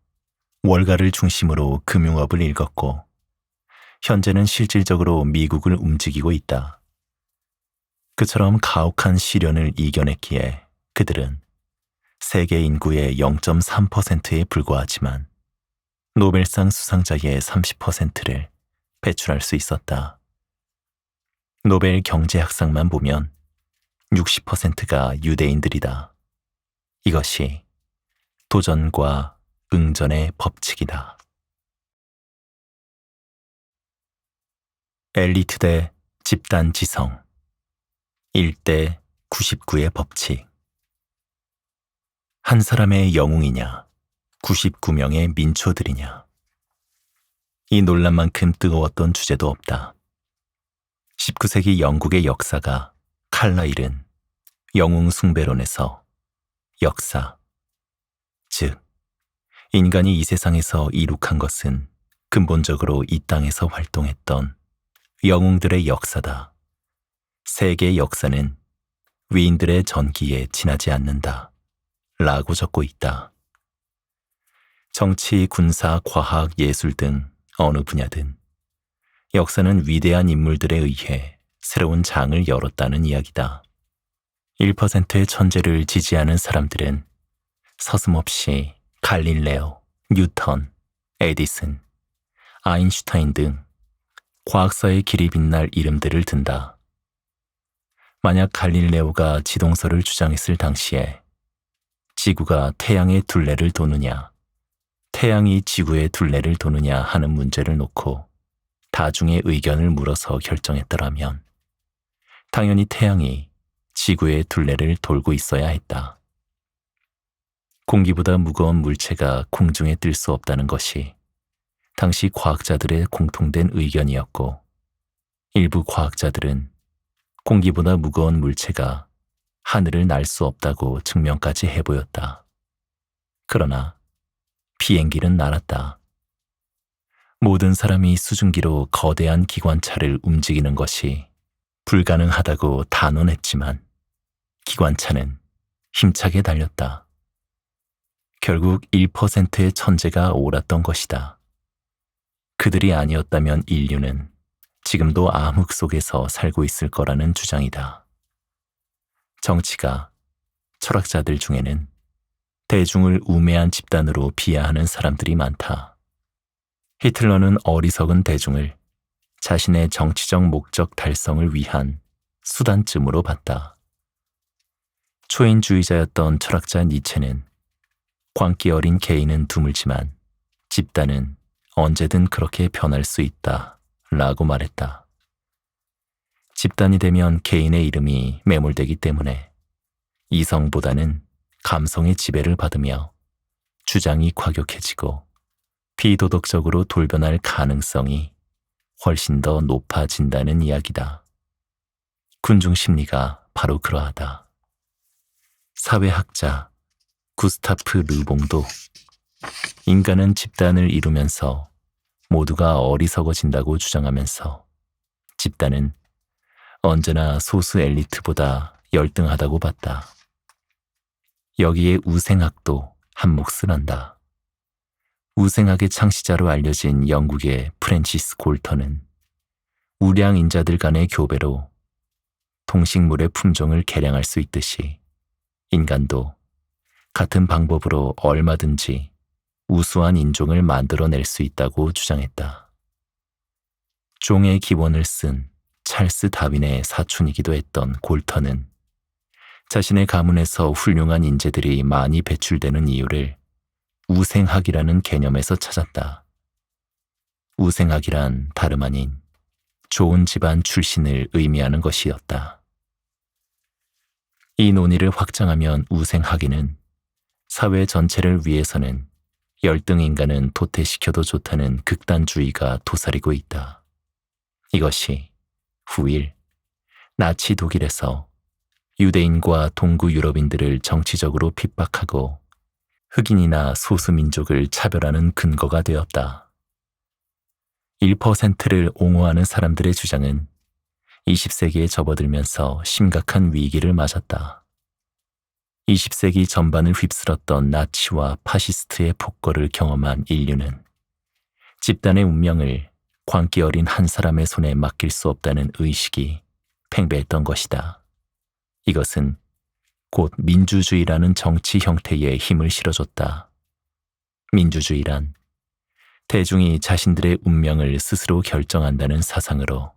월가를 중심으로 금융업을 일궜고 현재는 실질적으로 미국을 움직이고 있다. 그처럼 가혹한 시련을 이겨냈기에 그들은 세계 인구의 0.3%에 불과하지만 노벨상 수상자의 30%를 배출할 수 있었다. 노벨 경제학상만 보면 60%가 유대인들이다. 이것이 도전과 응전의 법칙이다. 엘리트 대 집단 지성 1대 99의 법칙. 한 사람의 영웅이냐 99명의 민초들이냐. 이 논란만큼 뜨거웠던 주제도 없다. 19세기 영국의 역사가 칼라일은 영웅 숭배론에서 역사, 즉 인간이 이 세상에서 이룩한 것은 근본적으로 이 땅에서 활동했던 영웅들의 역사다. 세계의 역사는 위인들의 전기에 지나지 않는다. 라고 적고 있다. 정치, 군사, 과학, 예술 등 어느 분야든 역사는 위대한 인물들에 의해 새로운 장을 열었다는 이야기다. 1%의 천재를 지지하는 사람들은 서슴없이 갈릴레오, 뉴턴, 에디슨, 아인슈타인 등 과학사의 길이 빛날 이름들을 든다. 만약 갈릴레오가 지동설을 주장했을 당시에 지구가 태양의 둘레를 도느냐, 태양이 지구의 둘레를 도느냐 하는 문제를 놓고 다중의 의견을 물어서 결정했더라면 당연히 태양이 지구의 둘레를 돌고 있어야 했다. 공기보다 무거운 물체가 공중에 뜰 수 없다는 것이 당시 과학자들의 공통된 의견이었고 일부 과학자들은 공기보다 무거운 물체가 하늘을 날 수 없다고 증명까지 해보였다. 그러나 비행기는 날았다. 모든 사람이 수증기로 거대한 기관차를 움직이는 것이 불가능하다고 단언했지만 기관차는 힘차게 달렸다. 결국 1%의 천재가 옳았던 것이다. 그들이 아니었다면 인류는 지금도 암흑 속에서 살고 있을 거라는 주장이다. 정치가 철학자들 중에는 대중을 우매한 집단으로 비하하는 사람들이 많다. 히틀러는 어리석은 대중을 자신의 정치적 목적 달성을 위한 수단쯤으로 봤다. 초인주의자였던 철학자 니체는 광기 어린 개인은 드물지만 집단은 언제든 그렇게 변할 수 있다 라고 말했다. 집단이 되면 개인의 이름이 매몰되기 때문에 이성보다는 감성의 지배를 받으며 주장이 과격해지고 비도덕적으로 돌변할 가능성이 훨씬 더 높아진다는 이야기다. 군중 심리가 바로 그러하다. 사회학자 구스타프 르봉도 인간은 집단을 이루면서 모두가 어리석어진다고 주장하면서 집단은 언제나 소수 엘리트보다 열등하다고 봤다. 여기에 우생학도 한몫을 한다. 우생학의 창시자로 알려진 영국의 프랜시스 골턴은 우량 인자들 간의 교배로 동식물의 품종을 개량할 수 있듯이 인간도 같은 방법으로 얼마든지 우수한 인종을 만들어낼 수 있다고 주장했다. 종의 기원을 쓴 찰스 다윈의 사촌이기도 했던 골턴은 자신의 가문에서 훌륭한 인재들이 많이 배출되는 이유를 우생학이라는 개념에서 찾았다. 우생학이란 다름 아닌 좋은 집안 출신을 의미하는 것이었다. 이 논의를 확장하면 우생학위는 사회 전체를 위해서는 열등 인간은 도태시켜도 좋다는 극단주의가 도사리고 있다. 이것이 후일 나치 독일에서 유대인과 동구 유럽인들을 정치적으로 핍박하고 흑인이나 소수민족을 차별하는 근거가 되었다. 1%를 옹호하는 사람들의 주장은 20세기에 접어들면서 심각한 위기를 맞았다. 20세기 전반을 휩쓸었던 나치와 파시스트의 폭거를 경험한 인류는 집단의 운명을 광기 어린 한 사람의 손에 맡길 수 없다는 의식이 팽배했던 것이다. 이것은 곧 민주주의라는 정치 형태에 힘을 실어줬다. 민주주의란 대중이 자신들의 운명을 스스로 결정한다는 사상으로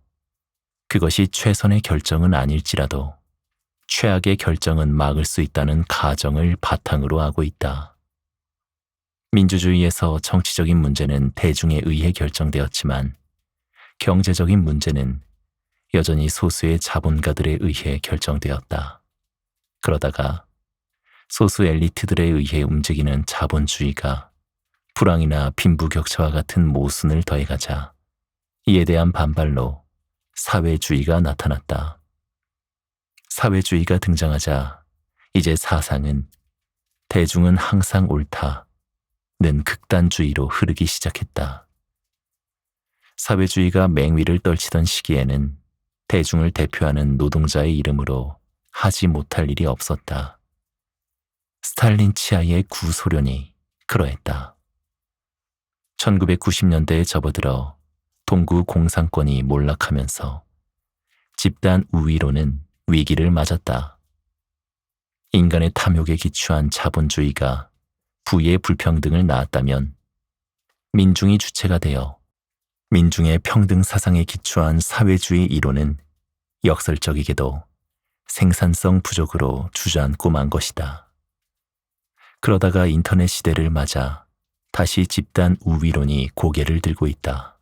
그것이 최선의 결정은 아닐지라도 최악의 결정은 막을 수 있다는 가정을 바탕으로 하고 있다. 민주주의에서 정치적인 문제는 대중에 의해 결정되었지만 경제적인 문제는 여전히 소수의 자본가들에 의해 결정되었다. 그러다가 소수 엘리트들에 의해 움직이는 자본주의가 불황이나 빈부격차와 같은 모순을 더해가자 이에 대한 반발로 사회주의가 나타났다. 사회주의가 등장하자 이제 사상은 대중은 항상 옳다는 극단주의로 흐르기 시작했다. 사회주의가 맹위를 떨치던 시기에는 대중을 대표하는 노동자의 이름으로 하지 못할 일이 없었다. 스탈린 치하의 구소련이 그러했다. 1990년대에 접어들어 동구 공산권이 몰락하면서 집단 우위로는 위기를 맞았다. 인간의 탐욕에 기초한 자본주의가 부의 불평등을 낳았다면 민중이 주체가 되어 민중의 평등 사상에 기초한 사회주의 이론은 역설적이게도 생산성 부족으로 주저앉고 만 것이다. 그러다가 인터넷 시대를 맞아 다시 집단 우위론이 고개를 들고 있다.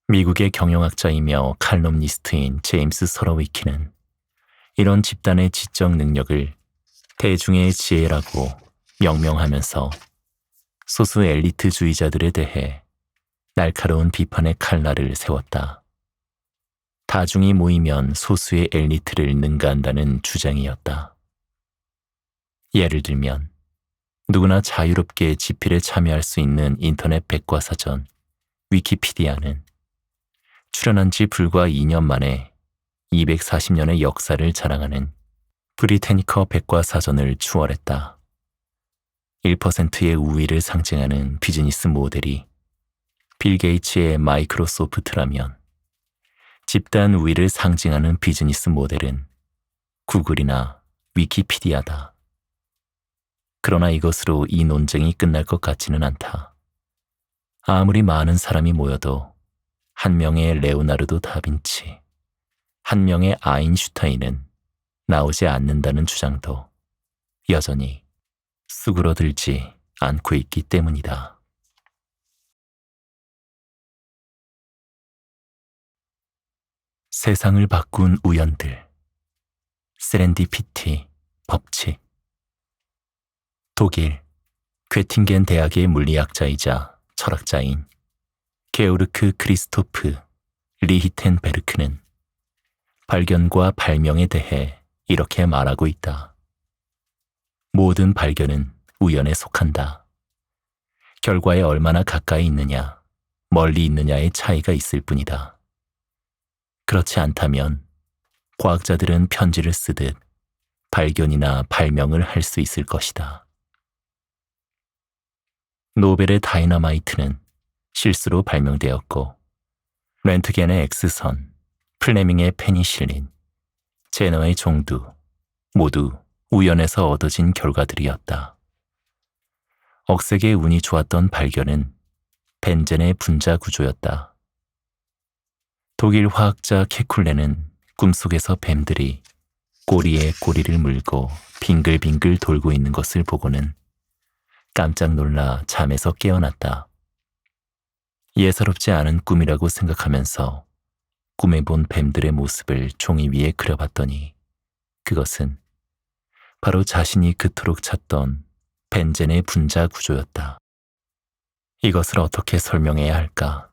미국의 경영학자이며 칼럼니스트인 제임스 서러위키는 이런 집단의 지적 능력을 대중의 지혜라고 명명하면서 소수 엘리트주의자들에 대해 날카로운 비판의 칼날을 세웠다. 다중이 모이면 소수의 엘리트를 능가한다는 주장이었다. 예를 들면 누구나 자유롭게 집필에 참여할 수 있는 인터넷 백과사전 위키피디아는 출연한 지 불과 2년 만에 240년의 역사를 자랑하는 브리테니커 백과사전을 추월했다. 1%의 우위를 상징하는 비즈니스 모델이 빌 게이츠의 마이크로소프트라면 집단 우위를 상징하는 비즈니스 모델은 구글이나 위키피디아다. 그러나 이것으로 이 논쟁이 끝날 것 같지는 않다. 아무리 많은 사람이 모여도 한 명의 레오나르도 다빈치, 한 명의 아인슈타인은 나오지 않는다는 주장도 여전히 수그러들지 않고 있기 때문이다. 세상을 바꾼 우연들, 세렌디피티 법칙. 독일 괴팅겐 대학의 물리학자이자 철학자인 게오르크 크리스토프 리히텐베르크는 발견과 발명에 대해 이렇게 말하고 있다. 모든 발견은 우연에 속한다. 결과에 얼마나 가까이 있느냐, 멀리 있느냐의 차이가 있을 뿐이다. 그렇지 않다면 과학자들은 편지를 쓰듯 발견이나 발명을 할 수 있을 것이다. 노벨의 다이너마이트는 실수로 발명되었고, 렌트겐의 X선, 플레밍의 페니실린, 제너의 종두 모두 우연에서 얻어진 결과들이었다. 억세게 운이 좋았던 발견은 벤젠의 분자 구조였다. 독일 화학자 케쿨레는 꿈속에서 뱀들이 꼬리에 꼬리를 물고 빙글빙글 돌고 있는 것을 보고는 깜짝 놀라 잠에서 깨어났다. 예사롭지 않은 꿈이라고 생각하면서 꿈에 본 뱀들의 모습을 종이 위에 그려봤더니 그것은 바로 자신이 그토록 찾던 벤젠의 분자 구조였다. 이것을 어떻게 설명해야 할까?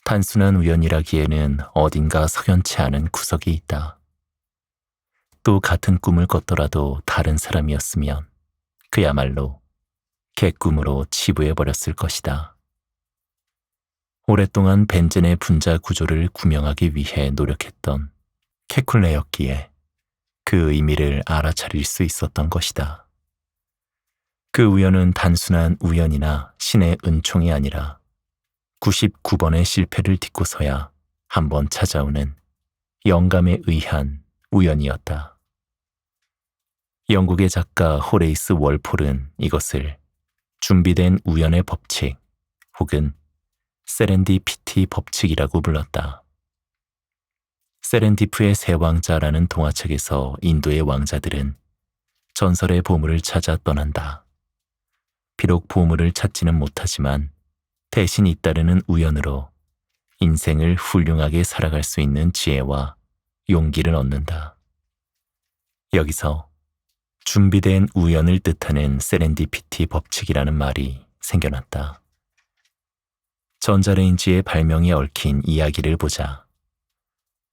단순한 우연이라기에는 어딘가 석연치 않은 구석이 있다. 또 같은 꿈을 꿨더라도 다른 사람이었으면 그야말로 개꿈으로 치부해버렸을 것이다. 오랫동안 벤젠의 분자 구조를 구명하기 위해 노력했던 케쿨레였기에 그 의미를 알아차릴 수 있었던 것이다. 그 우연은 단순한 우연이나 신의 은총이 아니라 99번의 실패를 딛고서야 한 번 찾아오는 영감에 의한 우연이었다. 영국의 작가 호레이스 월폴은 이것을 준비된 우연의 법칙 혹은 세렌디피티 법칙이라고 불렀다. 세렌디프의 세 왕자라는 동화책에서 인도의 왕자들은 전설의 보물을 찾아 떠난다. 비록 보물을 찾지는 못하지만 대신 잇따르는 우연으로 인생을 훌륭하게 살아갈 수 있는 지혜와 용기를 얻는다. 여기서 준비된 우연을 뜻하는 세렌디피티 법칙이라는 말이 생겨났다. 전자레인지의 발명에 얽힌 이야기를 보자.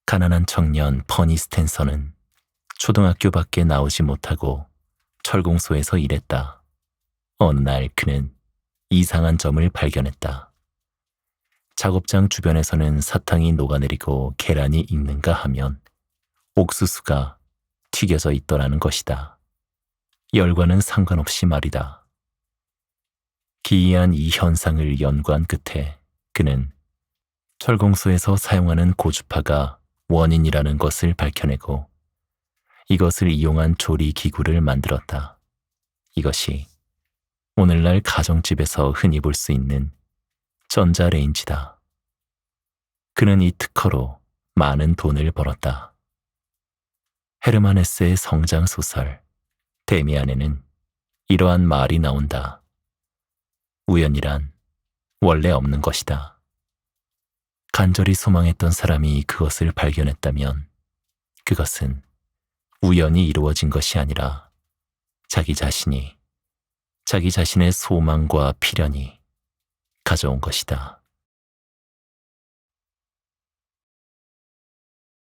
가난한 청년 퍼니 스탠서는 초등학교 밖에 나오지 못하고 철공소에서 일했다. 어느 날 그는 이상한 점을 발견했다. 작업장 주변에서는 사탕이 녹아내리고 계란이 익는가 하면 옥수수가 튀겨져 있더라는 것이다. 열과는 상관없이 말이다. 기이한 이 현상을 연구한 끝에 그는 철공소에서 사용하는 고주파가 원인이라는 것을 밝혀내고 이것을 이용한 조리 기구를 만들었다. 이것이 오늘날 가정집에서 흔히 볼 수 있는 전자레인지다. 그는 이 특허로 많은 돈을 벌었다. 헤르만 헤세의 성장소설 데미안에는 이러한 말이 나온다. 우연이란 원래 없는 것이다. 간절히 소망했던 사람이 그것을 발견했다면 그것은 우연히 이루어진 것이 아니라 자기 자신이 자기 자신의 소망과 필연이 가져온 것이다.